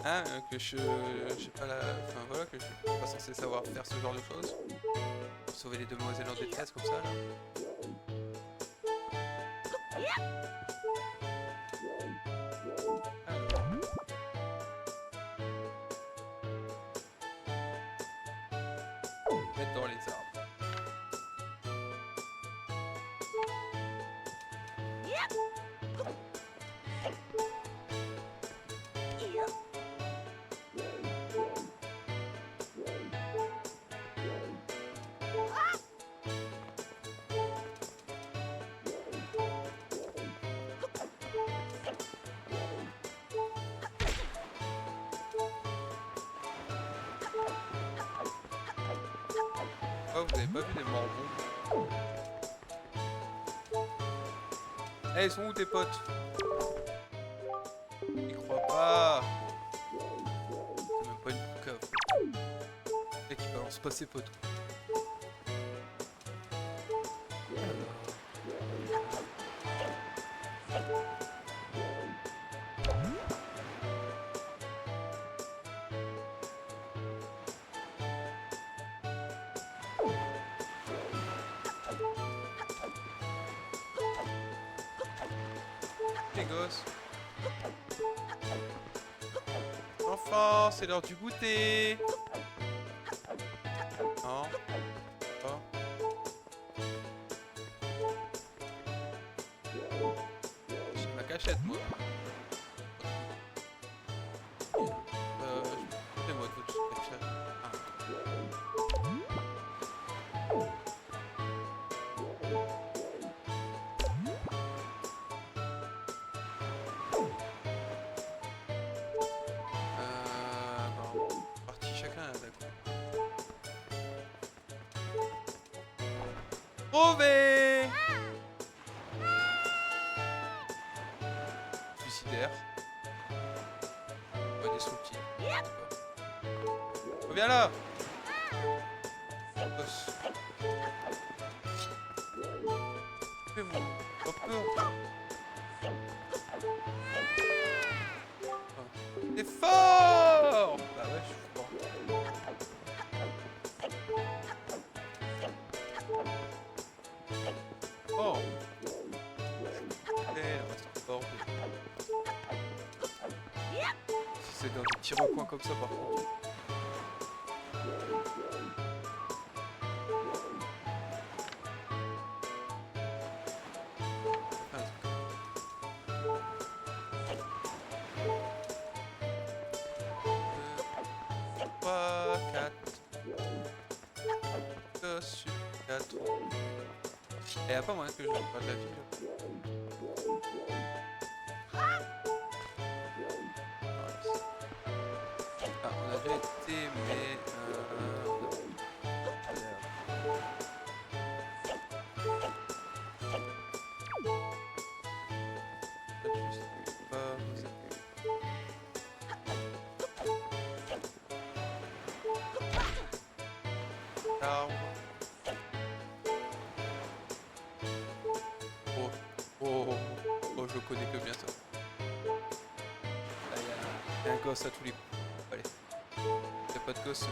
Hein, que je sais pas la... Enfin voilà, que je suis pas censé savoir faire ce genre de choses. Pour sauver les demoiselles en détresse comme ça, là. Alors. Mettre dans les arbres. Oh, vous avez pas vu des morbons? Eh, ils sont où tes potes? Ils croient pas. C'est même pas une boucave. Le mec il balance pas ses potes. Les gosses. Enfants, c'est l'heure du goûter. Non. Oh. J'ai ma cachette, moi. Fais-moi votre cachette. Ah. Bon, parti chacun, d'accord. Trouvé! Suicidaire. Ouais, des sous-petits. Reviens là! Gosse. Fais-moi pas peur. T'es fort! Bah ouais, je suis fort. Oh! Eh, on reste fort. Si c'est dans des petits recoins comme ça, par contre. Et après moi que je pas de la ville. Ah, on a déjà été mais je sais pas vous êtes- Arbre. Oh, oh, oh, je connais que bien ça. Là, y a un gosse à tous les coups. Allez, y a pas de gosse, je me...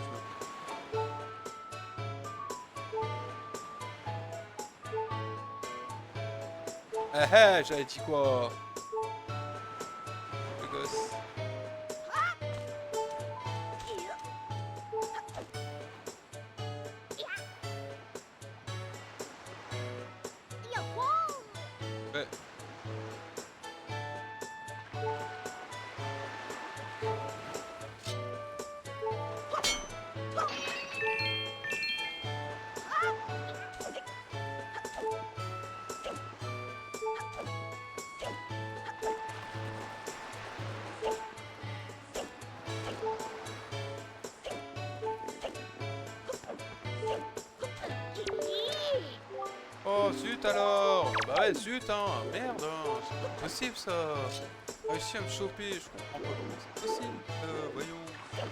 Ah ah, j'avais dit quoi? Le gosse. Ouais. Oh zut alors! Bah ouais zut hein! Merde hein! C'est pas possible ça! Réussi à me choper, je comprends pas comment c'est possible! Voyons! Euh,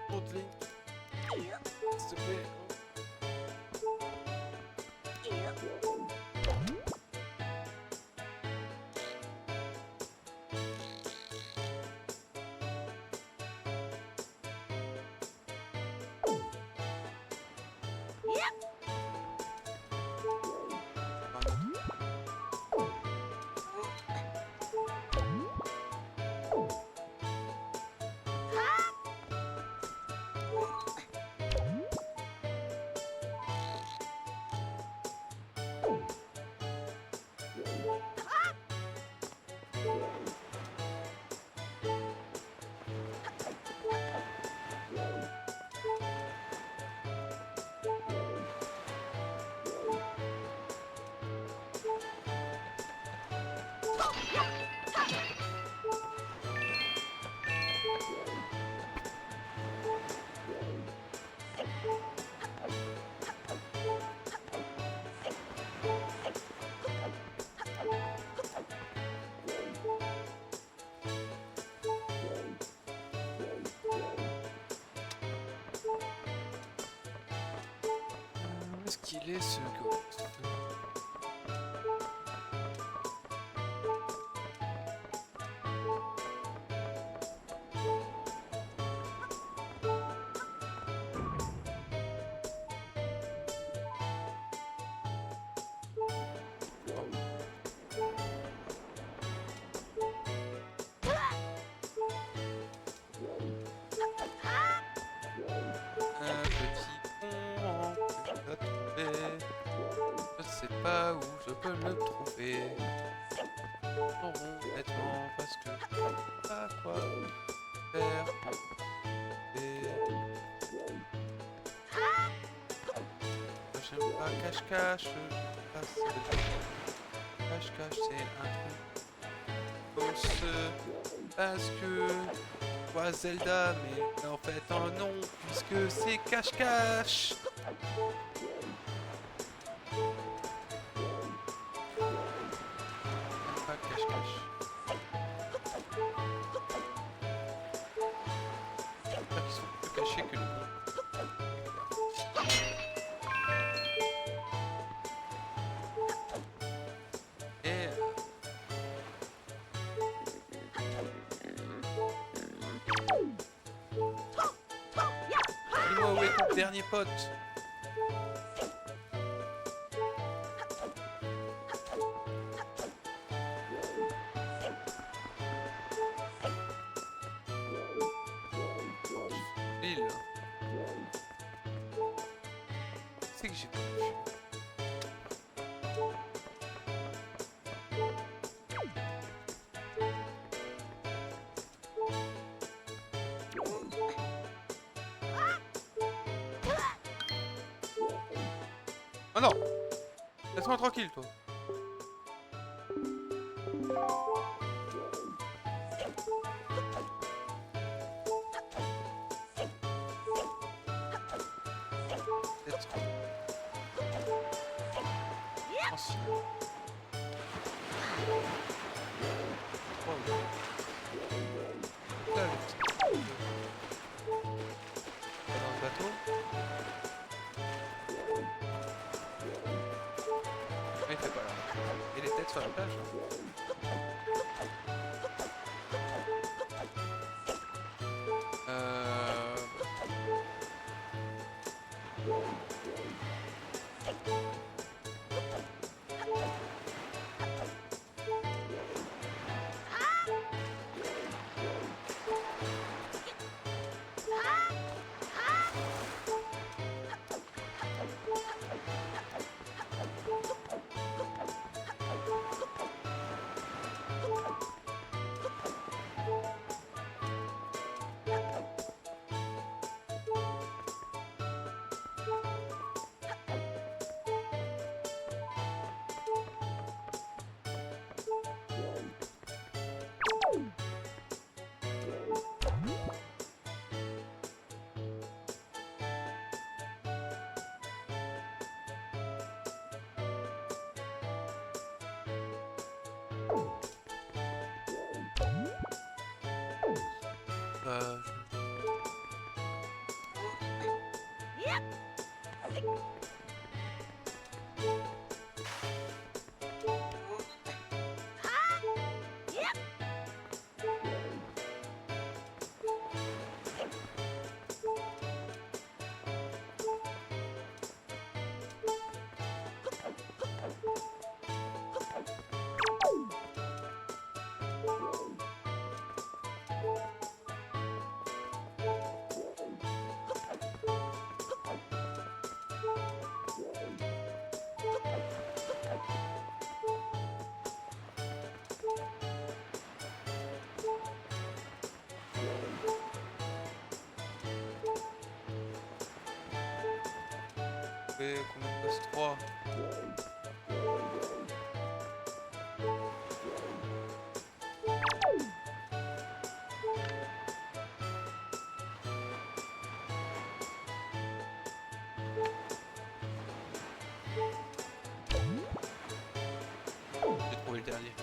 Monte-les, s'il te plaît! Où est-ce qu'il est ce gosse? Un petit pont que je dois trouver. Je ne sais pas où je peux le trouver. Non, honnêtement, parce que je ne sais pas quoi faire. Et... J'aime pas cache-cache. Cache-cache, c'est un truc fausse. Parce que... Quoi Zelda, mais en fait, oh non, puisque c'est cache-cache. Pas cache-cache. J'espère qu'ils sont plus cachés que nous. Et dernier pote. L'île. C'est que j'ai perdu. Oh non! Laisse-moi tranquille, toi. Peut-être. Ancien. Oh, oui. Là, le petit. Dans le bateau. Mais il était pas là. Et les têtes sur la plage. Euh... Euh... Et combien de postes? 3. J'ai trouvé le dernier.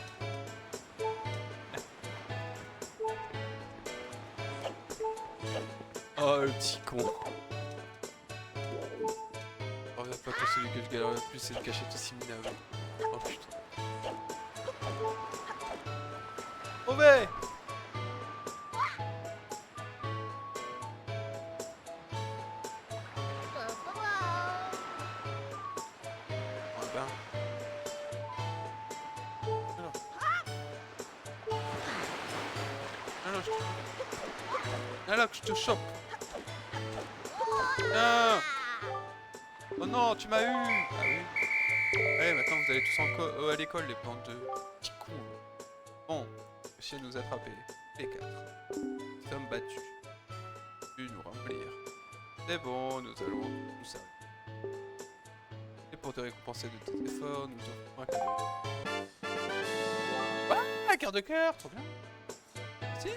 Oh le petit con. Oh, regarde pas que celui que je galère le plus, c'est le cachette aussi minable. Oh putain. Mauvais! Oh ben. Alors que je te chope. Viens. Oh non, tu m'as eu. Ah oui. Allez, maintenant vous allez tous à l'école, les plantes de petits cons. Bon, essayez de nous attraper. Les 4. Nous sommes battus. Puis nous remplir. C'est bon, nous allons nous servir. Et pour te récompenser de tes efforts, nous t'offrons un cadeau. Ah, un quart de cœur, trop bien. Merci.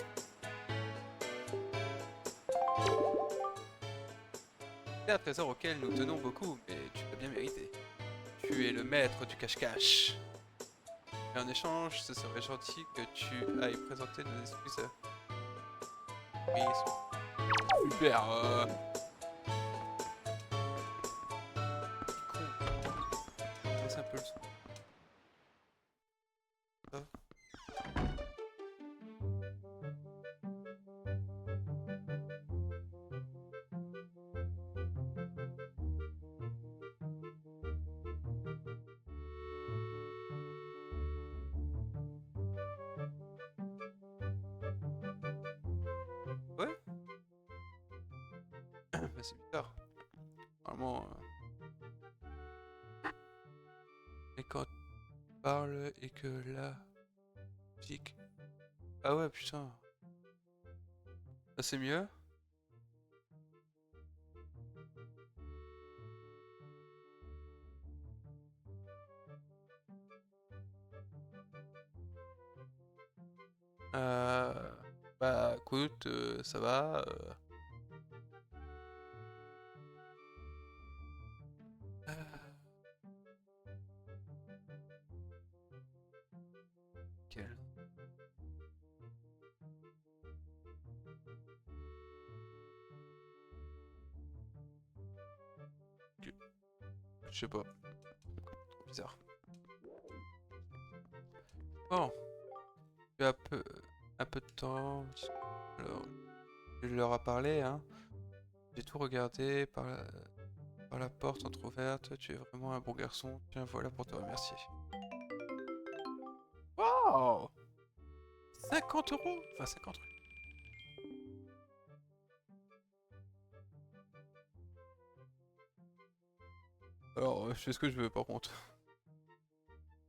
C'est un trésor auquel nous tenons beaucoup, mais tu l'as bien mérité. Tu es le maître du cache-cache. Et en échange, ce serait gentil que tu ailles présenter nos excuses. Oui, super. Con. Laisse un peu le son. bah, c'est bizarre. Normalement... Et quand tu parles et que la musique... Ah ouais, putain. Ça c'est mieux? Euh... Bah écoute, ça va. Quel... Je sais pas. Trop bizarre. Bon, il y a un peu de temps. Alors, je leur ai parlé, hein. J'ai tout regardé par la porte entrouverte. Tu es vraiment un bon garçon. Tiens, voilà pour te remercier. Wow! 50 €? Enfin, 50 €. Alors, je fais ce que je veux par contre.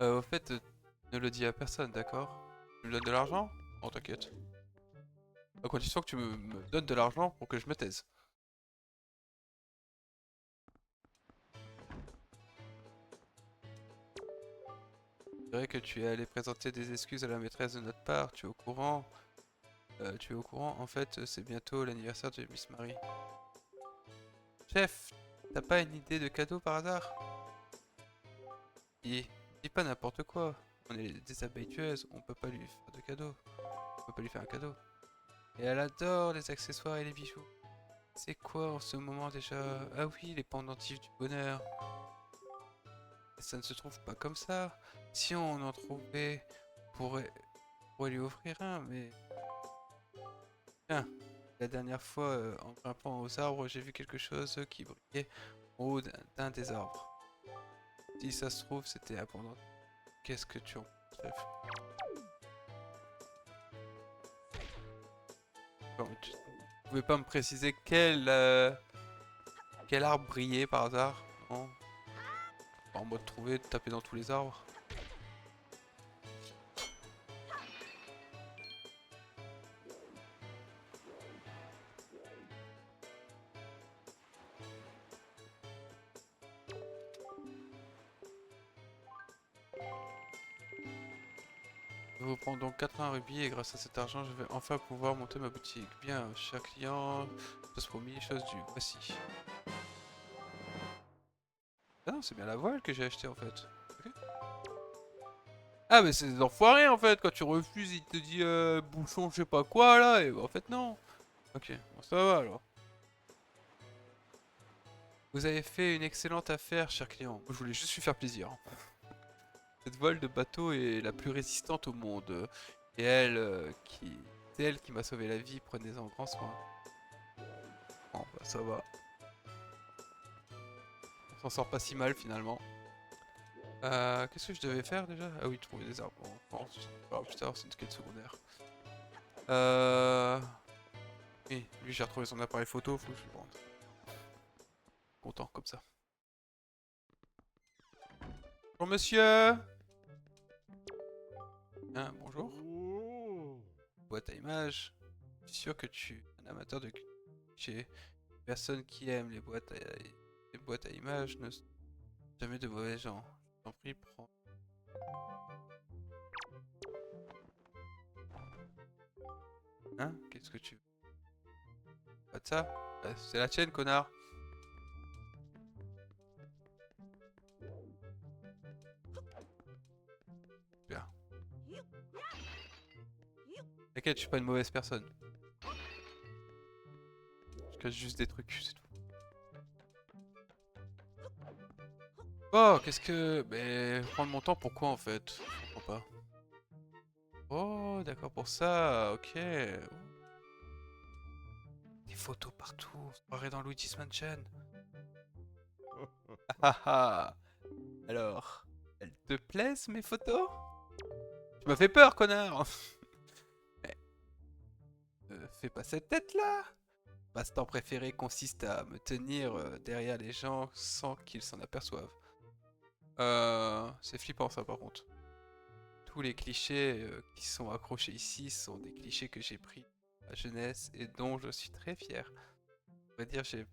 Au fait, ne le dis à personne, d'accord? Tu me donnes de l'argent? Non, t'inquiète. À condition que tu me donnes de l'argent pour que je me taise. C'est vrai que tu es allé présenter des excuses à la maîtresse de notre part, tu es au courant? Tu es au courant? En fait, c'est bientôt l'anniversaire de Miss Marie. Chef, t'as pas une idée de cadeau par hasard? Dis pas n'importe quoi. On est des habitueuses, on peut pas lui faire de cadeau. On peut pas lui faire un cadeau. Et elle adore les accessoires et les bijoux. C'est quoi en ce moment déjà? Ah oui, les pendentifs du bonheur. Ça ne se trouve pas comme ça. Si on en trouvait, on pourrait lui offrir un, mais... Tiens, la dernière fois, en grimpant aux arbres, j'ai vu quelque chose qui brillait au haut d'un des arbres. Si ça se trouve, c'était un pendentif. Qu'est-ce que tu en penses, chef? Bon, tu pouvais pas me préciser quel arbre brillait par hasard? Non? En mode trouver, taper dans tous les arbres. Je vous prends donc 80 rubis et grâce à cet argent, je vais enfin pouvoir monter ma boutique. Bien, cher client, chose promis, chose due. Voici. Ah non, c'est bien la voile que j'ai acheté en fait. Ok. Ah mais c'est des enfoirés en fait, quand tu refuses, il te dit bouchon je sais pas quoi là, et en fait non. Ok, bon ça va alors. Vous avez fait une excellente affaire, cher client. Je voulais juste lui faire plaisir. Cette voile de bateau est la plus résistante au monde. Et c'est elle qui m'a sauvé la vie, prenez-en grand soin. Bon bah ça va. On s'en sort pas si mal finalement. Qu'est-ce que je devais faire déjà? Ah oui, trouver des arbres. Bon, plus tard, c'est une quête secondaire. Oui, lui j'ai retrouvé son appareil photo, faut que je le rende. Content comme ça. Bonjour monsieur! Hein, bonjour. Boîte à images. Je suis sûr que tu es un amateur de clichés. Personne qui aime les boîtes à images ne sont jamais de mauvais gens. Je t'en prie, prends. Hein? Qu'est-ce que tu veux? Pas de ça? C'est la tienne, connard! Bien. T'inquiète, je suis pas une mauvaise personne. Je cache juste des trucs, c'est tout. Oh, qu'est-ce que... Mais prendre mon temps, pourquoi en fait? Je comprends pas. Oh, d'accord pour ça, ok. Des photos partout, on se croirait dans Luigi's Mansion. Ah ah. Alors, elles te plaisent mes photos? Tu m'as fait peur, connard! Mais, fais pas cette tête là! passe-temps préféré consiste à me tenir derrière les gens sans qu'ils s'en aperçoivent. C'est flippant ça par contre. Tous les clichés qui sont accrochés ici sont des clichés que j'ai pris à jeunesse et dont je suis très fier. On va dire j'ai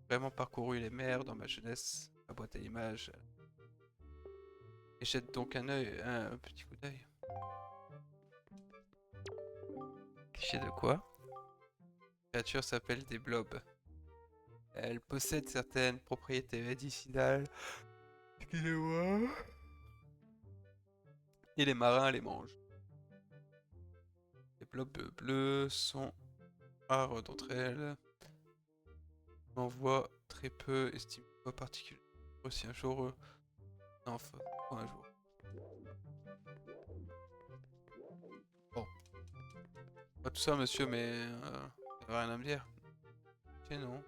vraiment parcouru les mers dans ma jeunesse, ma boîte à images. Et jette donc un petit coup d'œil. Cliché de quoi? La créature s'appelle des blobs. Elle possède certaines propriétés médicinales. Excusez-moi. Et les marins les mangent. Les blobs bleus sont rares d'entre elles. On en voit très peu, estime pas particulièrement. Si un jour. Non, enfin, pas un jour. Bon. Pas tout ça, monsieur, mais. Ça n'a rien à me dire. Ok, non.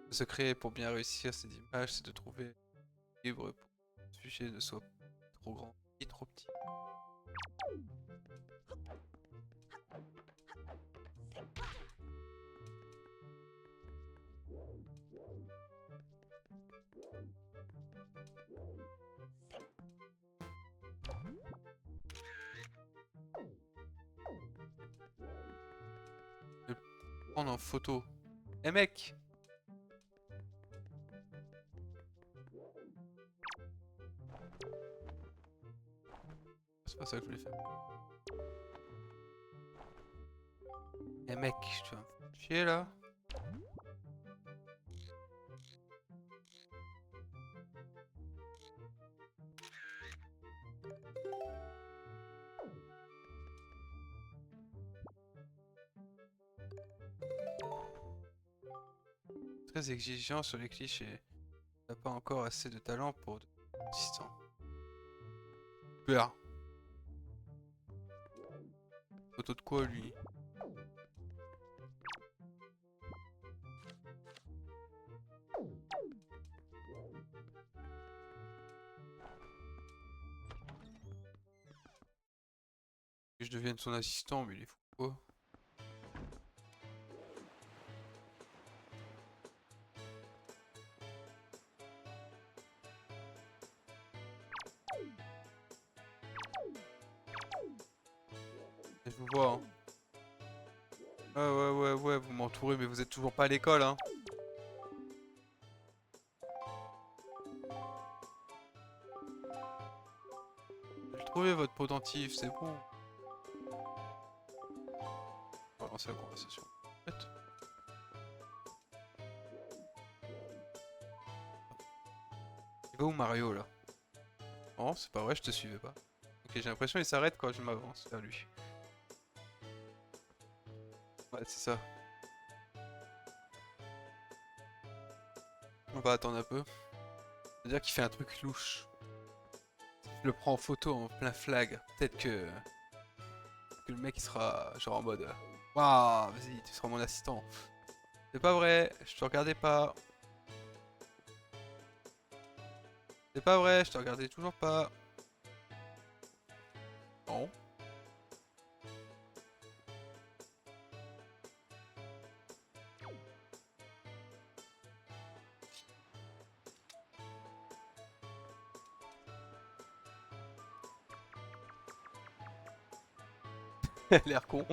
Le secret pour bien réussir ces images, c'est de trouver un livre pour que le sujet ne soit pas trop grand ni trop petit. Je vais prendre en photo. Eh mec! C'est pas ça que je voulais faire. Eh mec, tu vas me faire chier là? Très exigeant sur les clichés. T'as pas encore assez de talent pour devenir assistant. Super. Photo de quoi lui? Que je devienne son assistant, mais il est fou quoi? Et je vous vois hein. Ouais, vous m'entourez, mais vous êtes toujours pas à l'école hein. J'ai trouvé votre pendentif, c'est bon. On va lancer la conversation. Peut-être. Il va où Mario là? Oh, c'est pas vrai, je te suivais pas. Ok, j'ai l'impression qu'il s'arrête quand je m'avance vers lui. Ouais, c'est ça. On va attendre un peu. C'est-à-dire qu'il fait un truc louche. Je le prends en photo en plein flag. Peut-être que le mec il sera genre en mode waouh, vas-y, tu seras mon assistant. C'est pas vrai, je te regardais pas. C'est pas vrai, je te regardais toujours pas. Non. L'air con.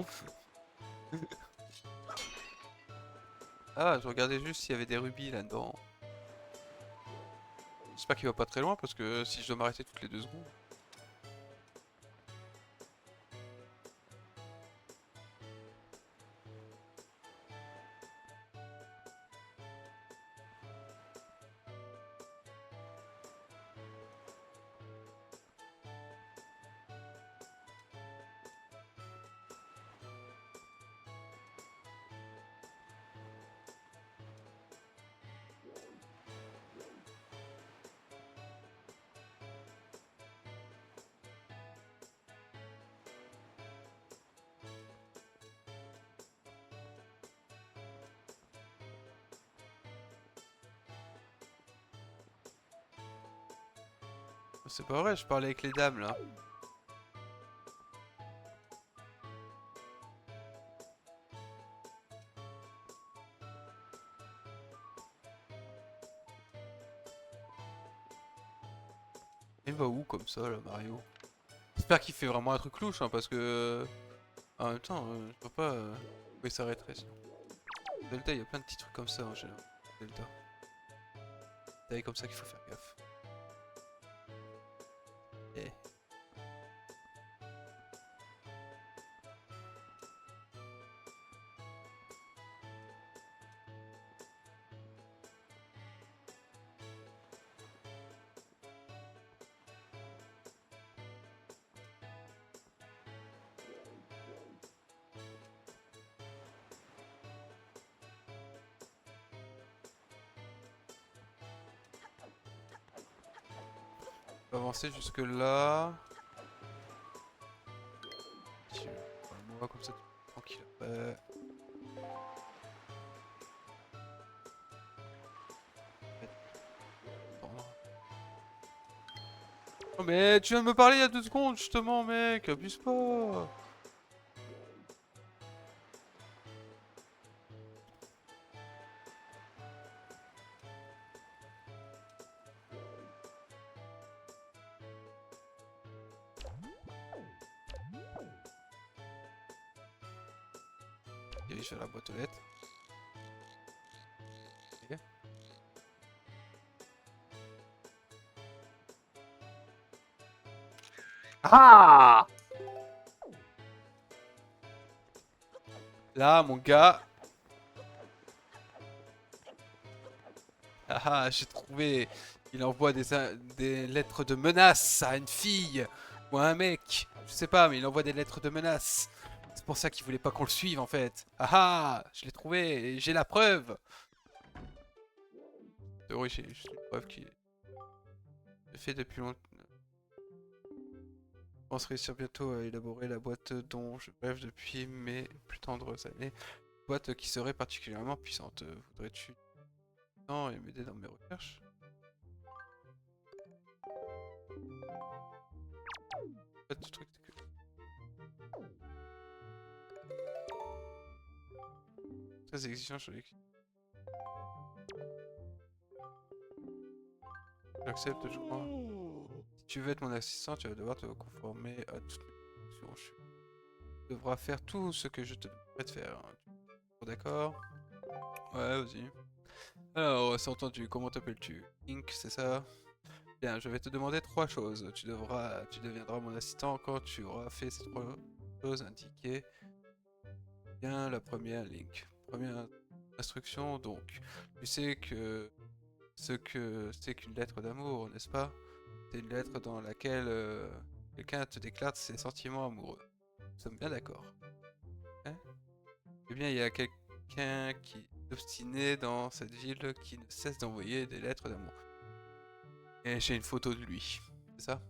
Ah, je regardais juste s'il y avait des rubis là-dedans. J'espère qu'il va pas très loin parce que si je dois m'arrêter toutes les 2 secondes. C'est pas vrai, je parlais avec les dames là. Il va où comme ça là, Mario? J'espère qu'il fait vraiment un truc louche, hein, parce que... En même temps, je vois pas où il s'arrêterait sinon. Delta, il y a plein de petits trucs comme ça en général. Delta. C'est comme ça qu'il faut faire gaffe. Eh. On va avancer jusque là. Moi comme ça, tranquille. Oh mais tu viens de me parler il y a 2 secondes justement mec, abuse pas. Dirige vers la boîte aux lettres. Ok. Ah! Là mon gars. Ah, j'ai trouvé. Il envoie des lettres de menace à une fille ou à un mec. Je sais pas, mais il envoie des lettres de menace. C'est pour ça qu'il voulait pas qu'on le suive en fait. Ah, je l'ai trouvé et j'ai la preuve. Oui, j'ai une preuve qui est faite depuis longtemps. Je pense réussir bientôt à élaborer la boîte dont je rêve depuis mes plus tendres années. Boîte qui serait particulièrement puissante. Voudrais-tu et m'aider dans mes recherches? En fait, le truc c'est que très exigeant sur les... J'accepte, je crois. Si tu veux être mon assistant, tu vas devoir te conformer à toutes mes instructions. Tu devras faire tout ce que je te demanderai de faire. D'accord? Ouais, vas-y. Alors, c'est entendu. Comment t'appelles-tu? Ink, c'est ça? Bien, je vais te demander 3 choses. Tu deviendras mon assistant quand tu auras fait ces 3 choses indiquées. Bien, la première, Link. Première instruction, donc. Tu sais que ce que c'est qu'une lettre d'amour, n'est-ce pas? C'est une lettre dans laquelle quelqu'un te déclare ses sentiments amoureux. Nous sommes bien d'accord. Hein? Eh bien, il y a quelqu'un qui est obstiné dans cette ville qui ne cesse d'envoyer des lettres d'amour. Et j'ai une photo de lui. C'est ça?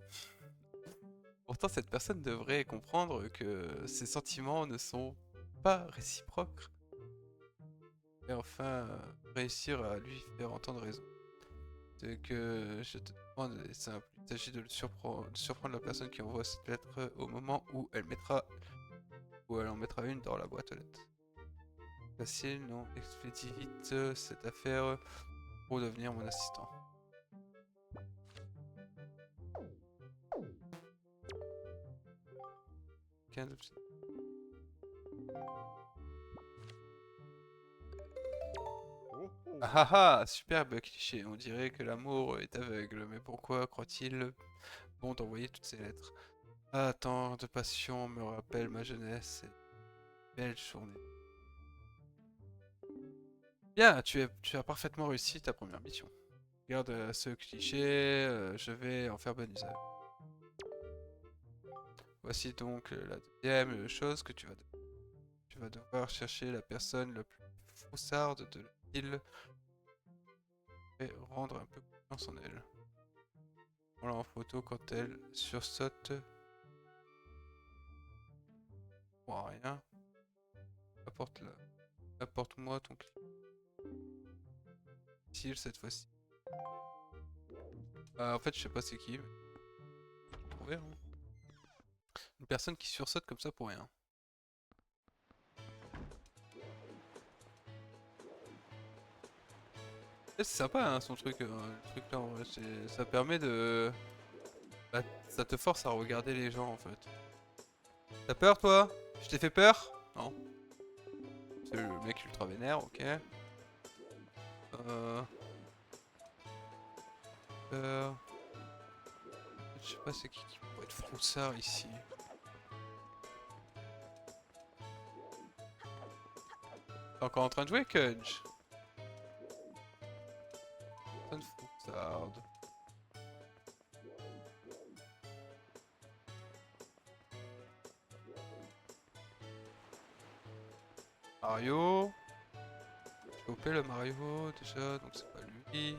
Pourtant, cette personne devrait comprendre que ses sentiments ne sont pas réciproques. Et enfin, réussir à lui faire entendre raison. Ce que je te demande est simple. Il s'agit de surprendre la personne qui envoie cette lettre au moment où elle en mettra une dans la boîte aux lettres. Facile, non? Expédie vite cette affaire pour devenir mon assistant. Ah ah ah, superbe cliché. On dirait que l'amour est aveugle, mais pourquoi croit-il bon d'envoyer toutes ces lettres? Ah, tant de passion me rappelle ma jeunesse et belle journée. Bien, tu as parfaitement réussi ta première mission. Regarde ce cliché, je vais en faire bon usage. Voici donc la deuxième chose que tu vas devoir chercher la personne la plus froussarde de la ville et rendre un peu confiance en elle. Voilà en photo quand elle sursaute. Bon, rien. Apporte-moi ton client cette fois-ci. En fait, je sais pas c'est qui, mais on verra. Une personne qui sursaute comme ça pour rien. C'est sympa hein, son truc, le truc là en vrai, ça permet de Ça te force à regarder les gens en fait. T'as peur toi? Je t'ai fait peur? Non. C'est le mec ultra vénère, ok. Euh... euh, Je sais pas c'est qui pourrait être froussard ici. T'es encore en train de jouer, Kunj? Personne froussarde. Mario. J'ai chopé le Mario déjà, donc c'est pas lui.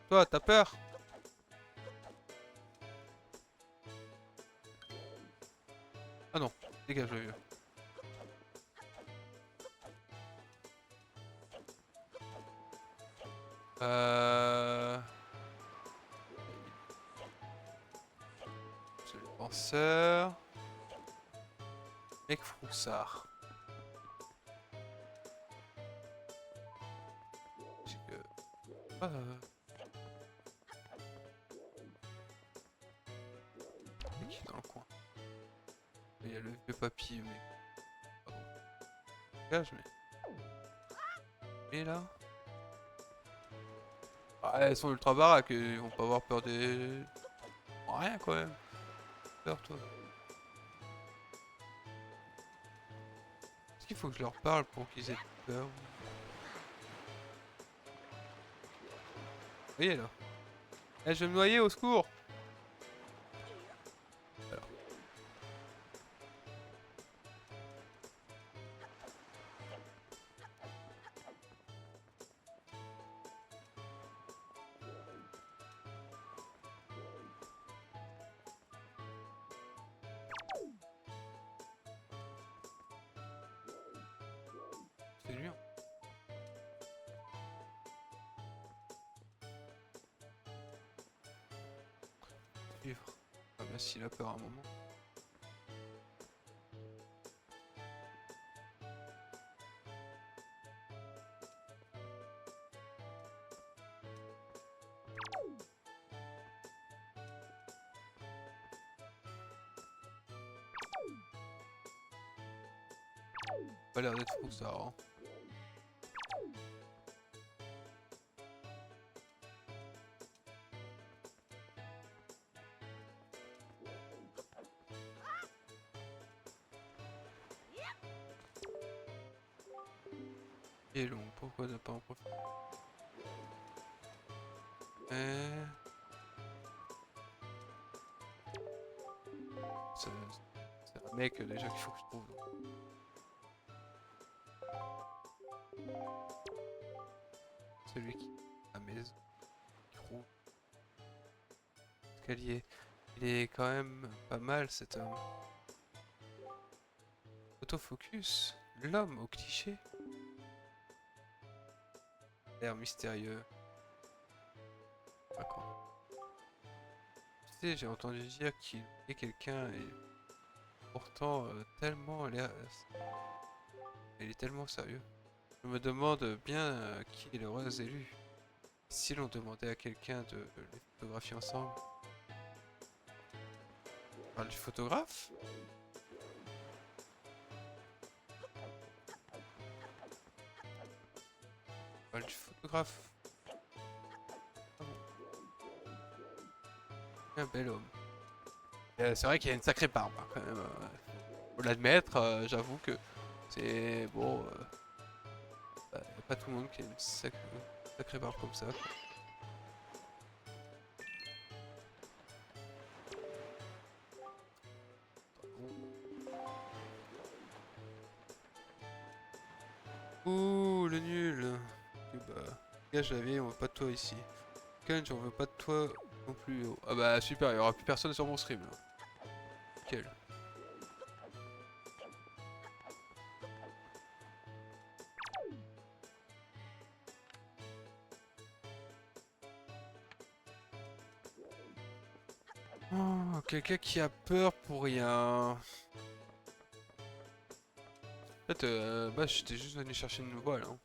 Toi, t'as peur? Ah non, dégage le vieux. Euh... C'est le penseur. Mec froussard. J'ai que... Il y a qui dans le coin? Il y a le vieux papy, mais... Pardon. Dégage, mais là... Ah, elles sont ultra baraques, ils vont pas avoir peur des... Rien quand même. Peur toi. Est-ce qu'il faut que je leur parle pour qu'ils aient peur? Vous voyez là. Eh, je vais me noyer, au secours! Alors. C'est lui, hein. Suivre. Ah bah s'il a peur à un moment. Pas l'air d'être fou ça, hein. Il est long, pourquoi ne pas en profiter? C'est un mec déjà qu'il faut que je trouve. Celui qui à la maison. Qui roule. Escalier. Il est quand même pas mal cet homme. Autofocus. L'homme au cliché. L'air mystérieux. D'accord. Tu sais, j'ai entendu dire qu'il est quelqu'un et pourtant tellement l'air. Il est tellement sérieux. Je me demande bien qui est l'heureux élu. Si l'on demandait à quelqu'un de les photographier ensemble. On parle du photographe? On parle du photographe. Ah bon. Un bel homme. C'est vrai qu'il y a une sacrée barbe hein, quand même. Faut l'admettre, j'avoue que c'est bon. Y a pas tout le monde qui a une sacrée barbe comme ça. Quoi. Ouh, le nul. Et bah, gage la vieille, on veut pas de toi ici. Kunj, on veut pas de toi non plus. Oh. Ah bah super, il y aura plus personne sur mon stream là. Nickel. quelqu'un qui a peur pour rien. En fait, bah, j'étais juste venu chercher une voile. Hein.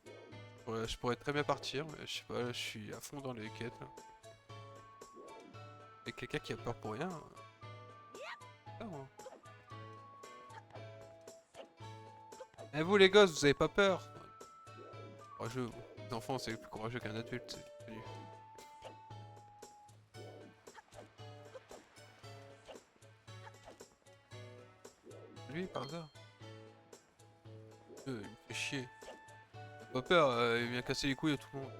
Je pourrais très bien partir, mais je sais pas, je suis à fond dans les quêtes. Là. Et quelqu'un qui a peur pour rien. Non, hein. Et vous les gosses, vous avez pas peur? Courageux, les enfants c'est plus courageux qu'un adulte, c'est connu. Lui par hasard. Il me fait chier. Il a pas peur, il vient casser les couilles à tout le monde.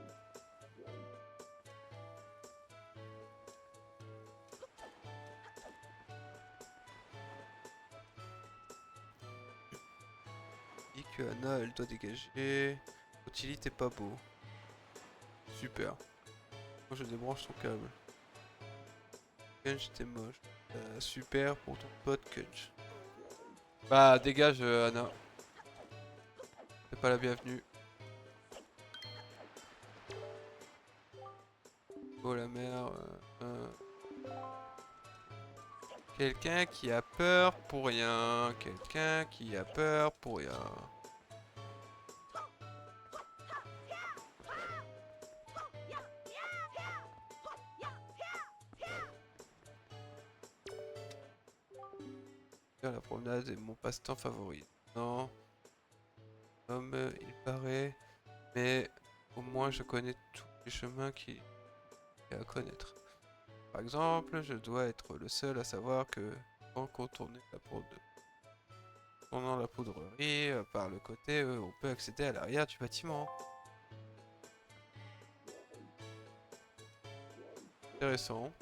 Il dit que Anna elle doit dégager. Ottilie t'es pas beau. Super. Moi je débranche son câble. Kunch t'es moche. Super pour ton pote Kunch. Bah dégage Anna. T'es pas la bienvenue. Oh la mère. Quelqu'un qui a peur pour rien. Quelqu'un qui a peur pour rien. La promenade est mon passe-temps favori. Non. Comme il paraît. Mais au moins je connais tous les chemins qu'il y a à connaître. Par exemple, je dois être le seul à savoir que quand contourner la tournant la poudrerie par le côté, on peut accéder à l'arrière du bâtiment. Intéressant.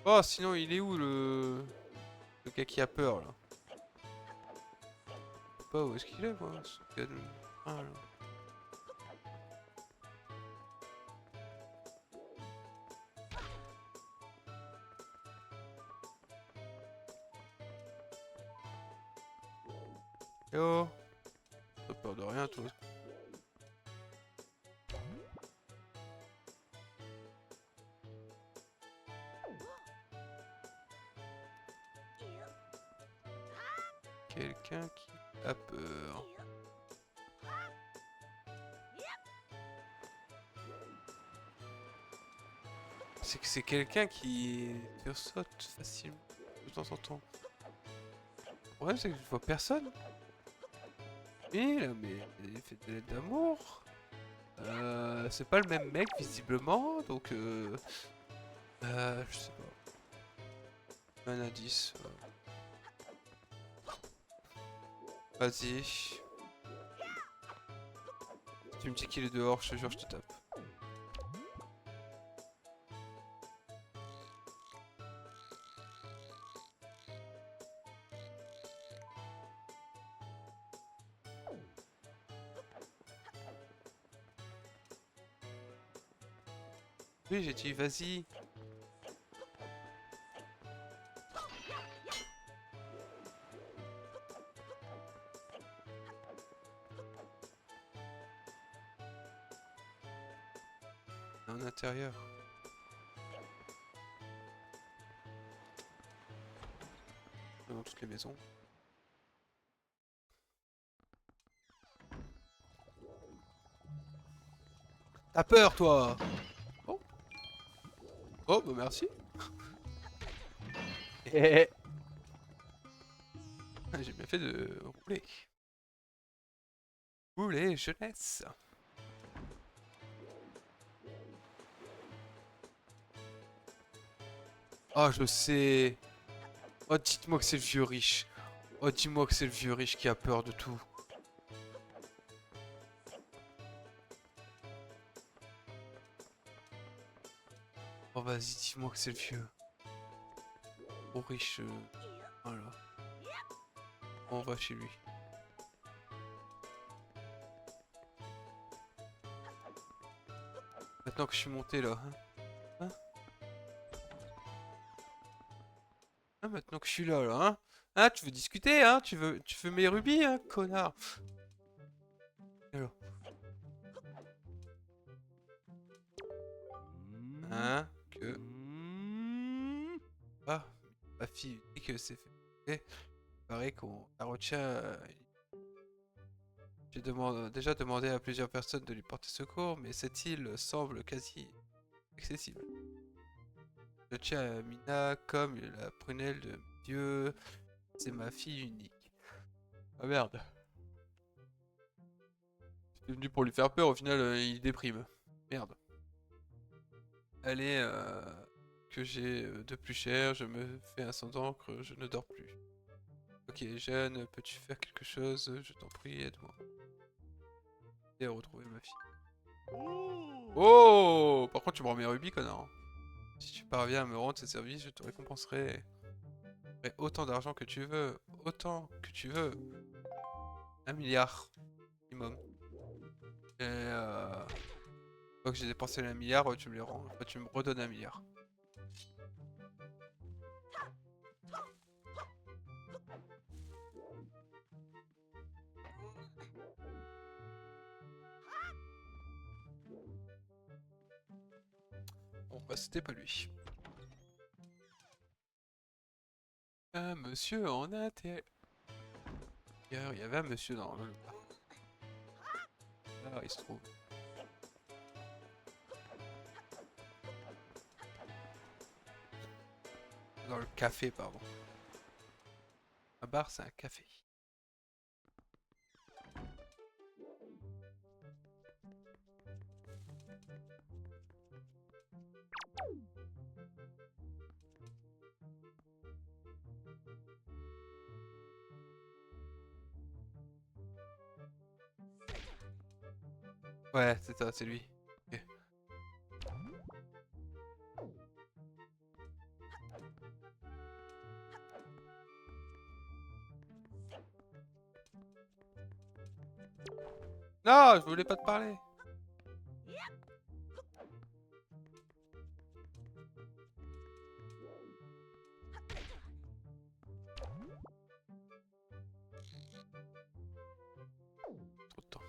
Oh, sinon il est où le gars qui a peur là? Je sais pas où est-ce qu'il est moi, ce gars de... Ah, là. Yo, t'as peur de rien toi? Quelqu'un qui a peur. C'est que c'est quelqu'un qui sursaute facilement de temps en temps. Le problème c'est que je vois personne. Oui là mais il fait de l'aide d'amour. C'est pas le même mec visiblement donc je sais pas. Un indice. Vas-y. Si tu me dis qu'il est dehors, je te jure je te tape. Oui, j'ai dit vas-y. En intérieur. Dans toutes les maisons. T'as peur toi? Oh. Oh bah merci. J'ai bien fait de rouler. Rouler jeunesse. Oh je sais. Oh dites-moi que c'est le vieux riche. Oh dis-moi que c'est le vieux riche qui a peur de tout. Oh vas-y dis-moi que c'est le vieux. Oh riche. Voilà. On va chez lui. Maintenant que je suis monté là. Hein? Ah, maintenant que je suis là, hein? Ah, tu veux discuter, hein? Tu veux mes rubis, hein, connard? bien que... Ah, ma fille dit que c'est fait. Il paraît qu'on la retient. J'ai déjà demandé à plusieurs personnes de lui porter secours, mais cette île semble quasi accessible. Je tiens à Mina comme la prunelle de Dieu. C'est ma fille unique. Ah merde. J'étais venu pour lui faire peur, au final il déprime. Merde. Allez, que j'ai de plus cher, je me fais un sang d'encre, je ne dors plus. Ok, jeune, peux-tu faire quelque chose? Je t'en prie, aide-moi. Et retrouver ma fille. Oh! Par contre, tu me remets rubis, connard. Si tu parviens à me rendre ces services, je te récompenserai autant d'argent que tu veux. Autant que tu veux. 1 milliard. Minimum. Et une fois que j'ai dépensé les 1 milliard, tu me les rends. Enfin, tu me redonnes 1 milliard. Bon, bah, c'était pas lui. Un monsieur en intérieur. Il y avait un monsieur dans le bar. Là, il se trouve. Dans le café, pardon. Un bar, c'est un café. Ouais, c'est ça, c'est lui. Ok. Non, je voulais pas te parler. Trop de temps.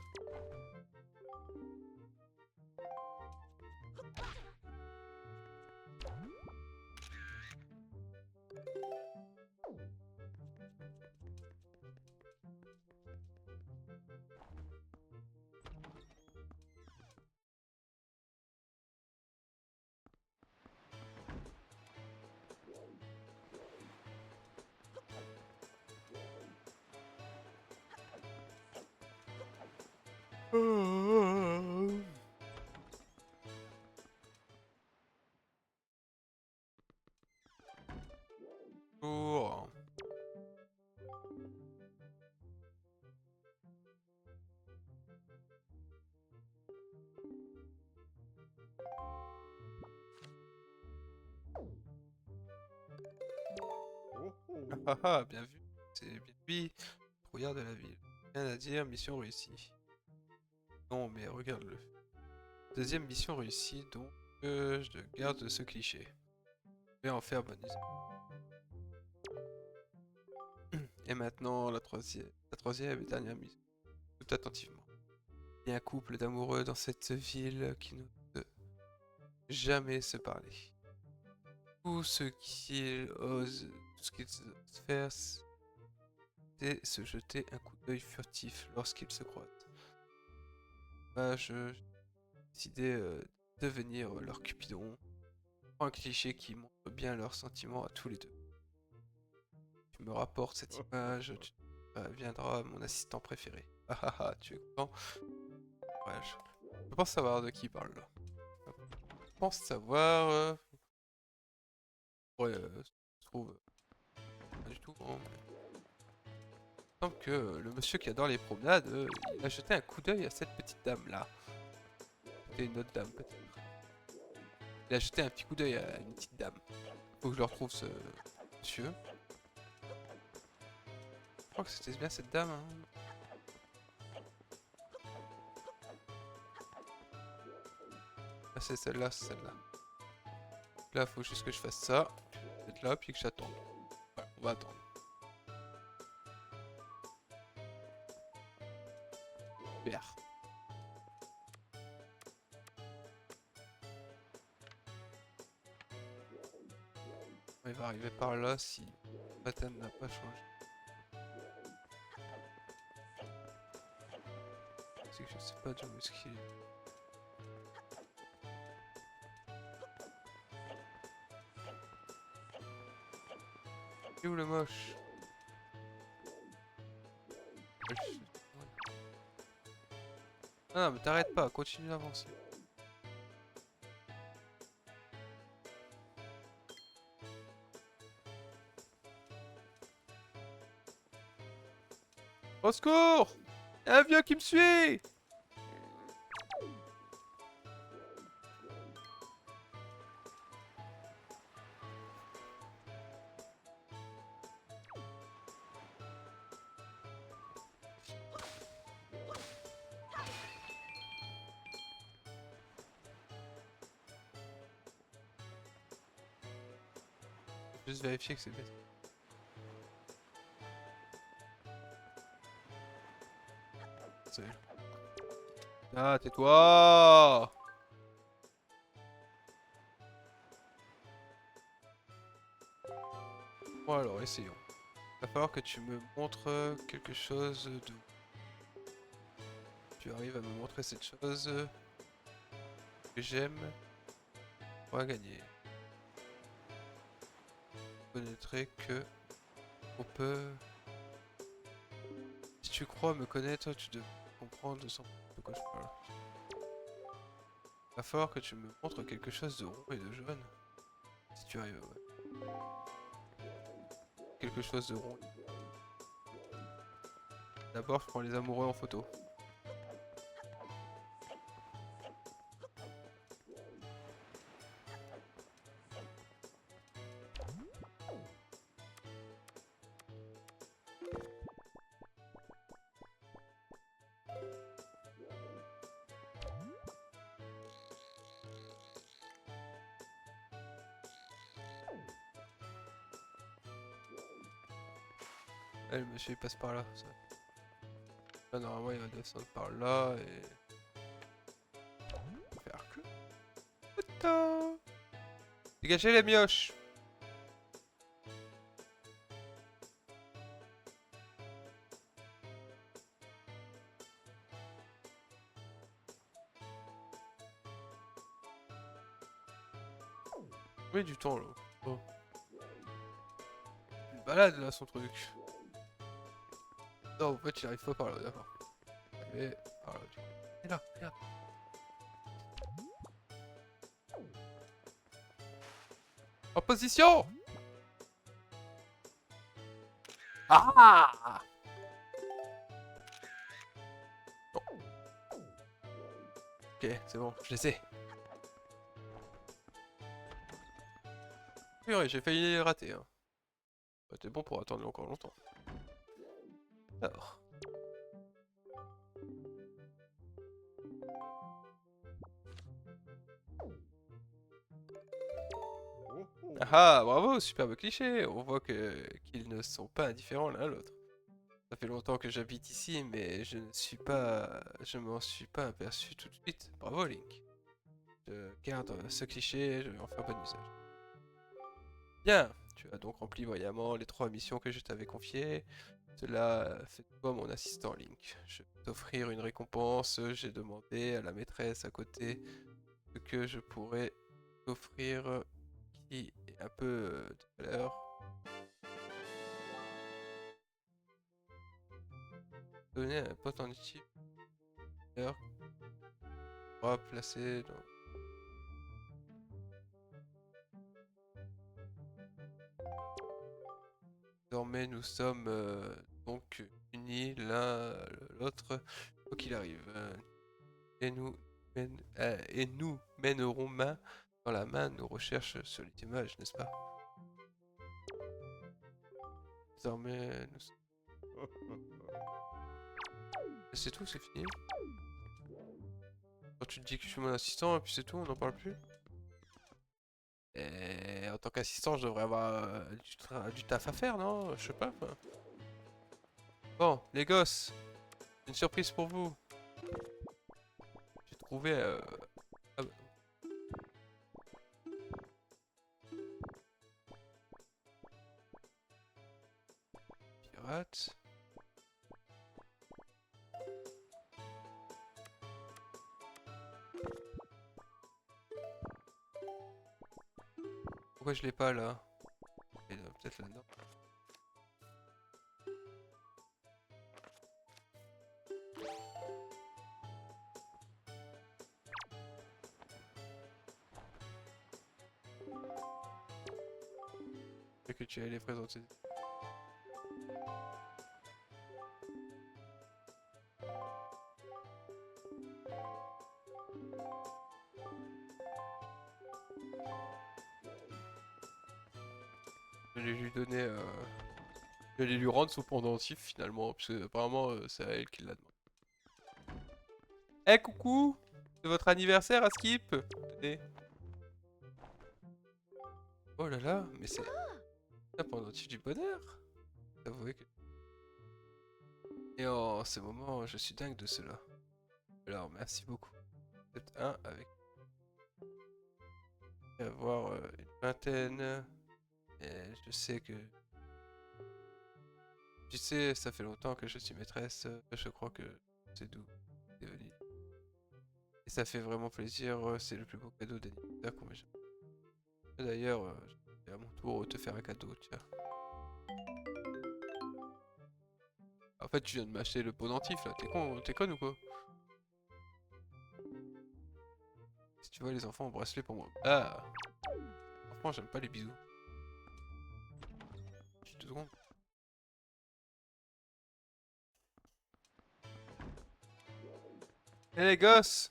Bonjour. Ah ah, bien vu. C'est bien lui. Trouillard de la ville. Rien à dire, mission réussie. Non, mais regarde-le. Deuxième mission réussie, donc je garde ce cliché. Je vais en faire bon usage. Et maintenant, la troisième et dernière mission. Tout attentivement. Il y a un couple d'amoureux dans cette ville qui ne peut jamais se parler. Tout ce qu'ils osent faire, c'est se jeter un coup d'œil furtif lorsqu'ils se croisent. Bah, j'ai décidé de devenir leur Cupidon. Un cliché qui montre bien leurs sentiments à tous les deux. Tu me rapportes cette image, tu deviendras mon assistant préféré. Ah ah ah, tu es content? Ouais, je pense savoir de qui il parle là. Je pense savoir... Ouais, je trouve... Pas du tout, hein, mais... Il semble que le monsieur qui adore les promenades, il a jeté un coup d'œil à cette petite dame là. C'était une autre dame peut-être. Il a jeté un petit coup d'œil à une petite dame. Faut que je le retrouve ce monsieur. Je crois que c'était bien cette dame. Hein. Ah, c'est celle-là, c'est celle-là. Là, faut juste que je fasse ça. Être là, puis que j'attende. Ouais, on va attendre. BR. Il va arriver par là si le pattern n'a pas changé. C'est que je sais pas d'où est-ce qu'il est. Il est où le moche? Ah non mais t'arrêtes pas, continue d'avancer. Au secours! Il y a un vieux qui me suit! Juste vérifier que c'est bien. Ah, tais-toi! Bon alors, essayons. Il va falloir que tu me montres quelque chose de... Tu arrives à me montrer cette chose que j'aime. On va gagner. Je connaîtrai que... On peut... Si tu crois me connaître, tu devrais comprendre sans de quoi je parle. Il va falloir que tu me montres quelque chose de rond et de jaune. Si tu arrives, ouais. Quelque chose de rond. D'abord, je prends les amoureux en photo. Eh, le monsieur il passe par là. Ça. Là, normalement, il va descendre par là et... Faire que... Putain! Dégagez les mioches! Oui, du temps là. Oh. Une balade là, son truc. Non, en fait, il arrive pas par là, d'accord. Mais par là, du coup. Et là, regarde. En position! Ah! Bon. Ok, c'est bon, je les ai. Oui, j'ai failli les rater. Hein. Bah, t'es bon pour attendre encore longtemps. Alors. Ah, bravo, superbe cliché. On voit qu'ils ne sont pas indifférents l'un à l'autre. Ça fait longtemps que j'habite ici, mais je m'en suis pas aperçu tout de suite. Bravo, Link. Je garde ce cliché, je vais en faire bon usage. Bien, tu as donc rempli brillamment les 3 missions que je t'avais confiées. Cela fait de toi mon assistant Link. Je vais t'offrir une récompense. J'ai demandé à la maîtresse à côté ce que je pourrais t'offrir qui est un peu de valeur. Donner un potentiel placé dans... Désormais, nous sommes donc unis l'un l'autre, quoi qu'il arrive. Et nous mènerons main dans la main nos recherches sur les images, n'est-ce pas? Désormais, nous sommes... C'est tout, c'est fini. Quand tu te dis que je suis mon assistant et puis c'est tout, on n'en parle plus. Et en tant qu'assistant, je devrais avoir du taf à faire, non? Je sais pas. Quoi. Bon, les gosses, une surprise pour vous. J'ai trouvé... Ah bah. hâte. Pourquoi je l'ai pas là? Il est peut-être là-dedans. Et que tu allais les présenter. J'allais lui donner. J'allais lui rendre son pendentif finalement, parce que apparemment c'est à elle qui l'a demandé. Eh coucou! C'est votre anniversaire à Skip? Tenez. Oh là là, mais c'est un pendentif du bonheur! Avouez que. Et en ce moment, je suis dingue de cela. Alors merci beaucoup. Peut-être un avec. Avoir une vingtaine. Et je sais que. Tu sais, ça fait longtemps que je suis maîtresse. Je crois que c'est doux. C'est valide. Et ça fait vraiment plaisir. C'est le plus beau cadeau d'anniversaire qu'on m'ait jamais fait. D'ailleurs, je vais à mon tour te faire un cadeau. Tiens. En fait, tu viens de m'acheter le pendentif là. T'es con ou quoi? Si tu vois, les enfants ont bracelet pour moi. Ah! Franchement, j'aime pas les bisous. Juste 2 secondes. Eh les gosses!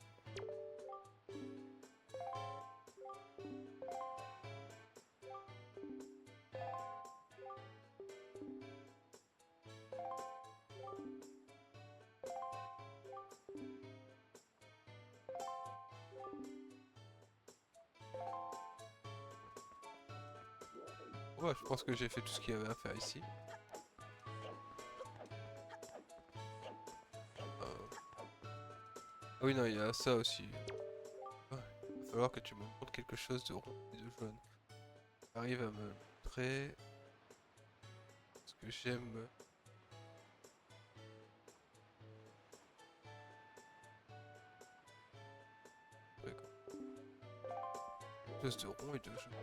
Ouais, je pense que j'ai fait tout ce qu'il y avait à faire ici. Ah oui, non, il y a ça aussi. Ouais, il va falloir que tu me montres quelque chose de rond et de jaune. Arrive à me montrer ce que j'aime. D'accord. Quelque chose de rond et de jaune.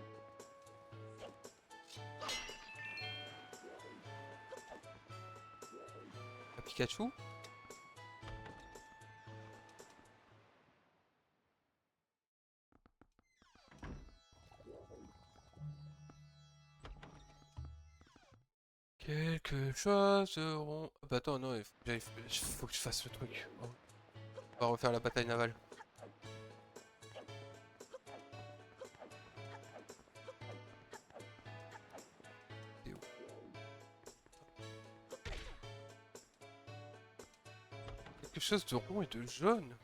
Un Pikachu? Quelque chose de rond. Ah bah attends, non, faut que je fasse le truc. Oh. On va refaire la bataille navale. C'est où? Quelque chose de rond et de jaune.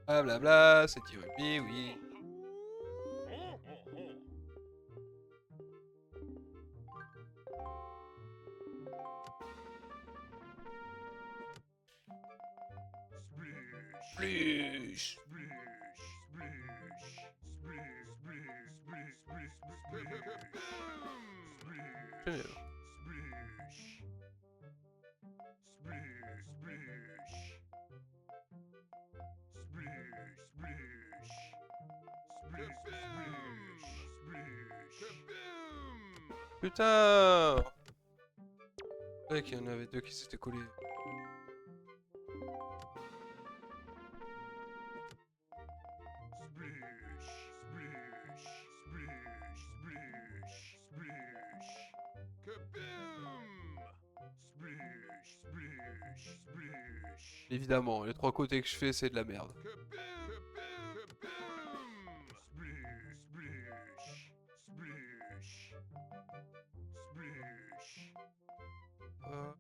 Ah blabla, c'est dit rugby, oui. Splish. Plus. Génial. Putain! Ouais, qu'il y en avait deux qui s'étaient collés. Évidemment, les 3 côtés que je fais, c'est de la merde. Euh,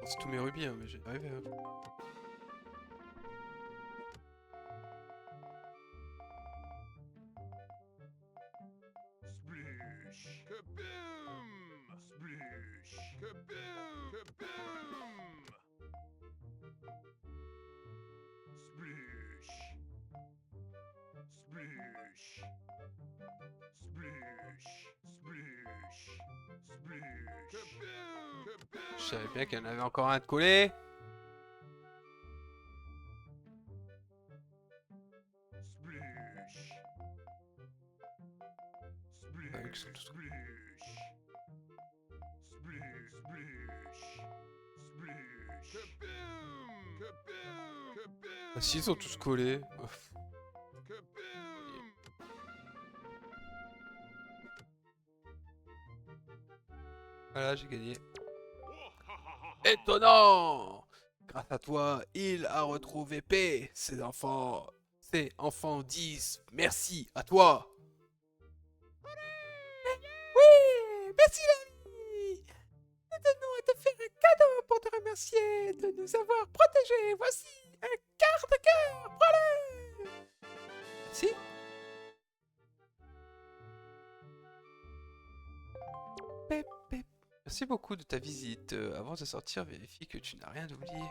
C'est tous mes rubis, hein, mais j'ai arrivé. Hein. Sploosh. Kaboom! Sploosh. Kaboom! Kaboom! Sploosh. Sploosh. Sploosh. Sploosh. Sploosh. Kaboom! Kaboom! Je savais bien qu'il y en avait encore un de collé. Sploosh. Avec Sploosh. ce- Sploosh. Sploosh. Sploosh. Sploosh. Kaboom! Kaboom! Kaboom! Ah si, ils sont tous collés. Ouf. Kaboom! Voilà, j'ai gagné. Étonnant! Grâce à toi, il a retrouvé paix. Ses enfants disent merci à toi. Oui, merci l'ami. Nous tenons à te faire un cadeau pour te remercier de nous avoir protégés. Voici un quart de cœur. Prends-le. Merci. Pep, pep. Merci beaucoup de ta visite. Avant de sortir, vérifie que tu n'as rien oublié.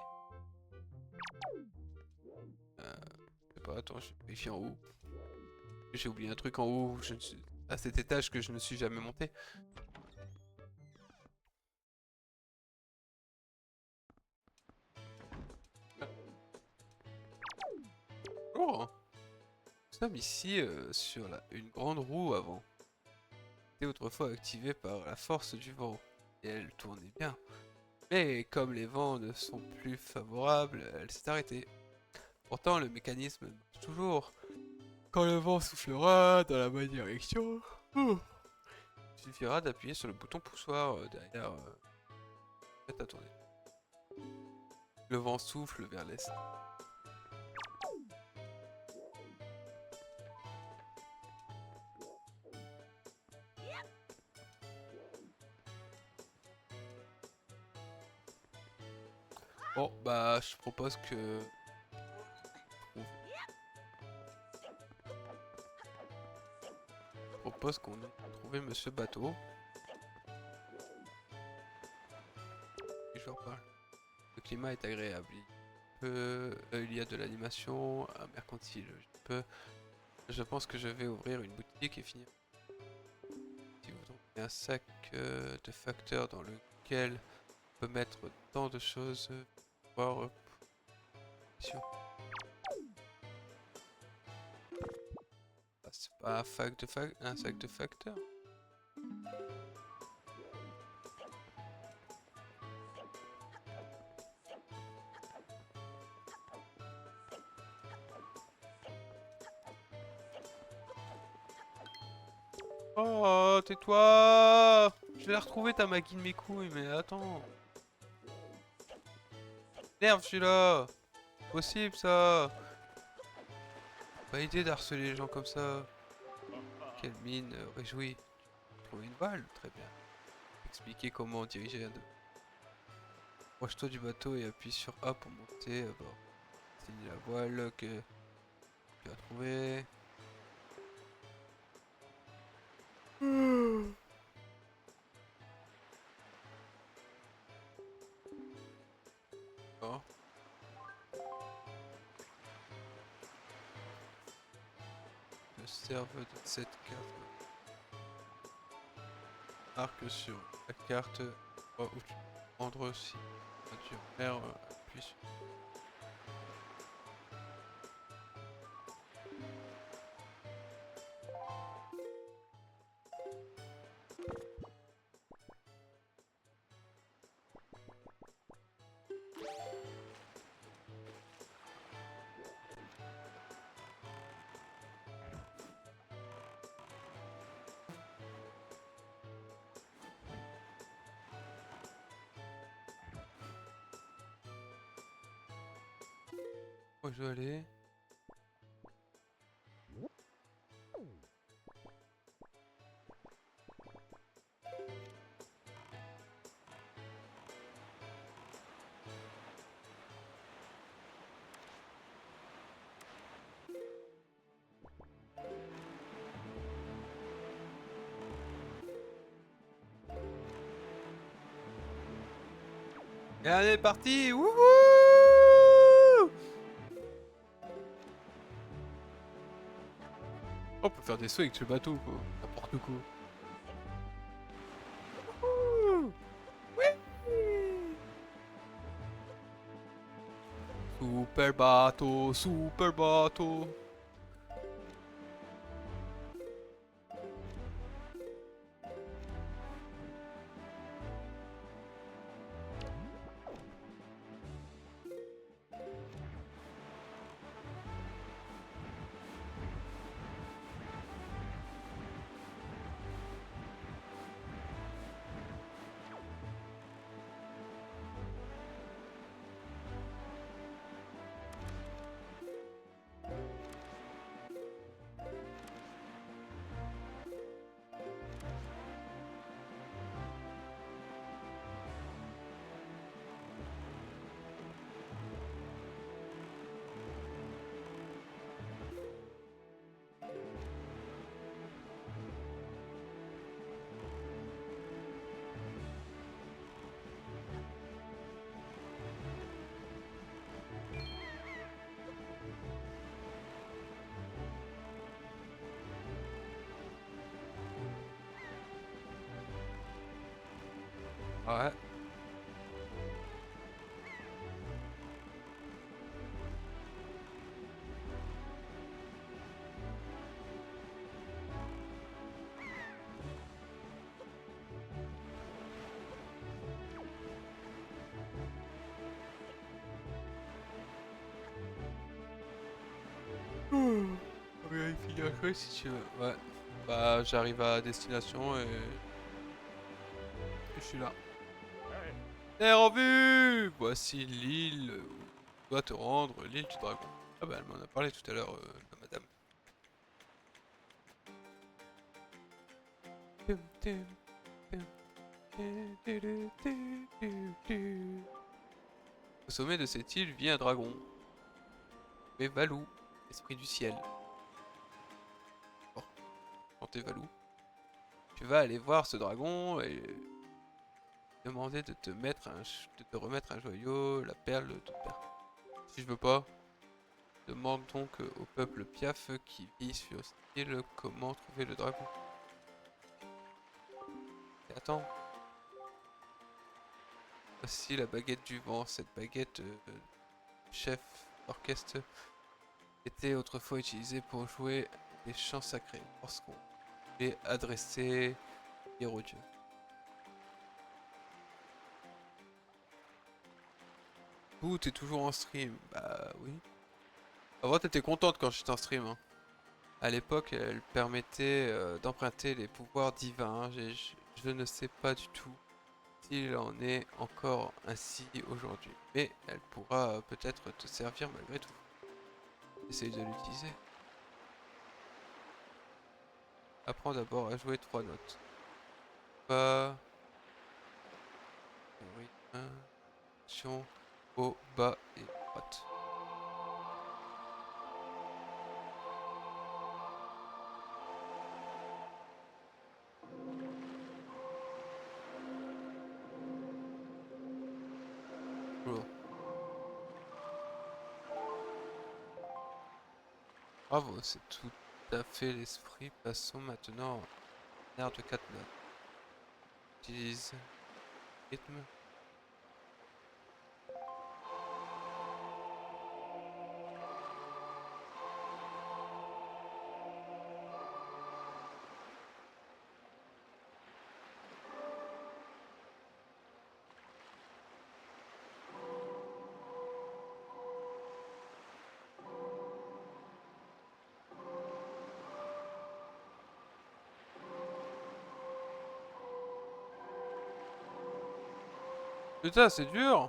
Je sais pas, attends, je vérifie en haut. J'ai oublié un truc en haut, à cet étage que je ne suis jamais monté. Oh, nous sommes ici sur une grande roue avant. C'était autrefois activée par la force du vent. Et elle tournait bien. Mais comme les vents ne sont plus favorables, elle s'est arrêtée. Pourtant, le mécanisme marche toujours. Quand le vent soufflera dans la bonne direction, il suffira d'appuyer sur le bouton poussoir derrière. Faites attendez. Le vent souffle vers l'est. Bon, bah, je propose que... Je propose qu'on ait trouvé Monsieur Bateau. Et je leur parle. Le climat est agréable. Il y a de l'animation, un mercantile. Je pense que je vais ouvrir une boutique et finir. Si vous trouvez un sac de facteurs dans lequel on peut mettre tant de choses, voir c'est pas un sac de facteurs. Oh, tais-toi! Je vais la retrouver ta maquille de mes couilles, mais attends. Merde, je suis là! Possible ça! Pas idée d'harceler les gens comme ça. Quelle mine réjouie. Trouver une voile, très bien. Expliquer comment diriger un deux. Approche-toi du bateau et appuie sur A pour monter à bord. C'est la voile que tu as trouvée. Oh. Le serve de cette carte. Marque sur la carte où tu prendre aussi. Tu mer appuie sur. Où je dois aller? Et on est parti. Wouhou! On peut faire des sauts avec ce bateau, quoi. N'importe quoi. Wouhou! Oui! Super bateau, super bateau. Ouais. On vérifie après si tu veux. Ouais. Bah j'arrive à destination et je suis là. Hey, Terre en vue! Voici l'île où tu dois te rendre, l'île du dragon. Ah bah elle m'en a parlé tout à l'heure, la madame. Tum, tum, tum, tu, tu. Au sommet de cette île vit un dragon. Mais Valou, esprit du ciel. Oh, chanter Valou. Tu vas aller voir ce dragon et demander de te mettre de te remettre un joyau, la perle de père. Si je veux pas, demande donc au peuple Piaf qui vit sur cette île comment trouver le dragon. Et attends, voici la baguette du vent. Cette baguette, chef d'orchestre, était autrefois utilisée pour jouer des chants sacrés lorsqu'on voulait adresser dire aux dieux. Ouh, t'es toujours en stream? Bah oui. Avant, t'étais contente quand j'étais en stream, hein. À l'époque, elle permettait d'emprunter les pouvoirs divins. Je ne sais pas du tout s'il en est encore ainsi aujourd'hui. Mais elle pourra peut-être te servir malgré tout. Essaye de l'utiliser. Apprends d'abord à jouer 3 notes. Fa, rythme, action, haut, bas et droite. Oula. Bravo, c'est tout à fait l'esprit. Passons maintenant à l'air de 4 notes. Utilise rythme. Putain, c'est dur!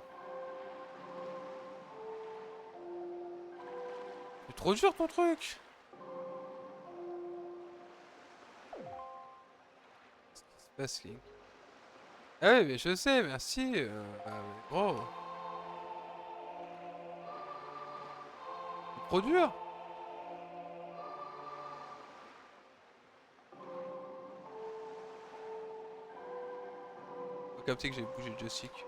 C'est trop dur ton truc! Qu'est-ce qui se passe, Link? Ah oui, mais je sais, merci. Gros. C'est trop dur! Faut capter que j'ai bougé le joystick.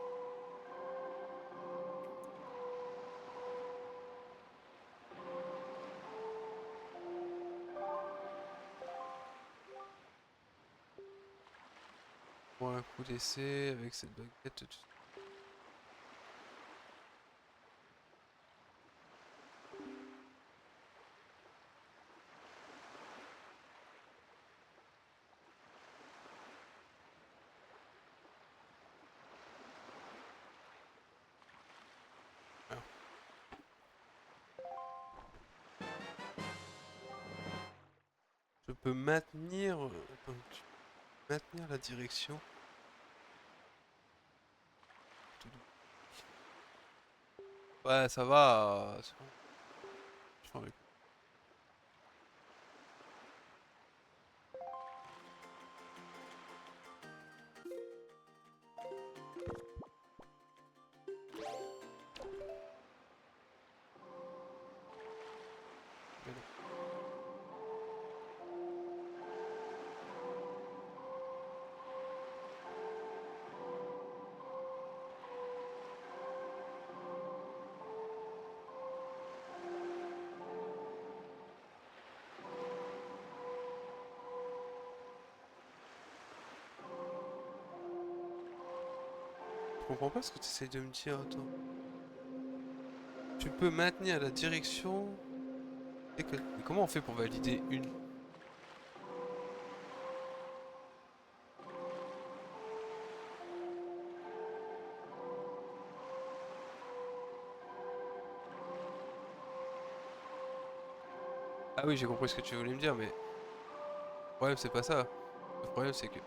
Pour un coup d'essai avec cette baguette. Ah. Je peux maintenir. Attends, maintenir la direction. Ouais, ça va. C'est bon. Je m'en vais. Mais non. Je comprends pas ce que tu essayes de me dire, attends. Tu peux maintenir la direction. Mais comment on fait pour valider une? Ah oui, j'ai compris ce que tu voulais me dire, mais le problème c'est pas ça. Le problème c'est que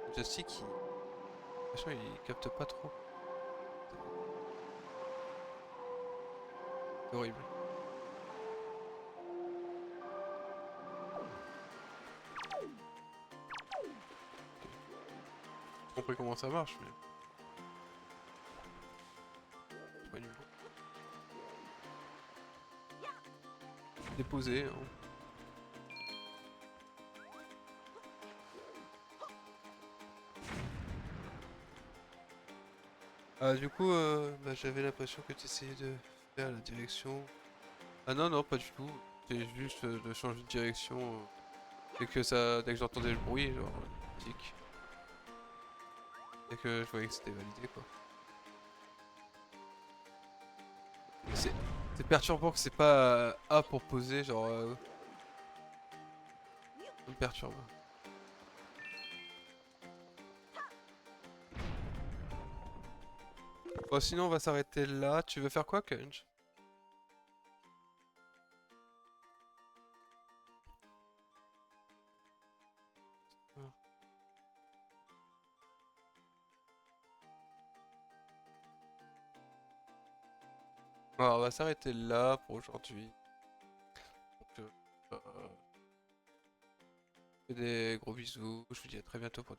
le joystick, machin, il capte pas trop. C'est horrible. J'ai compris comment ça marche, mais c'est pas nouveau. Déposé, hein. Ah, du coup, bah, j'avais l'impression que tu essayais de faire la direction. Ah non, non, pas du tout. C'est juste de changer de direction dès que j'entendais le bruit, genre tic. Dès que je voyais que c'était validé, quoi. C'est c'est perturbant que c'est pas A pour poser, genre. Ça me perturbe. Bon, sinon, on va s'arrêter là. Tu veux faire quoi, Kunj? Alors, on va s'arrêter là pour aujourd'hui. Donc, je vous fais des gros bisous. Je vous dis à très bientôt pour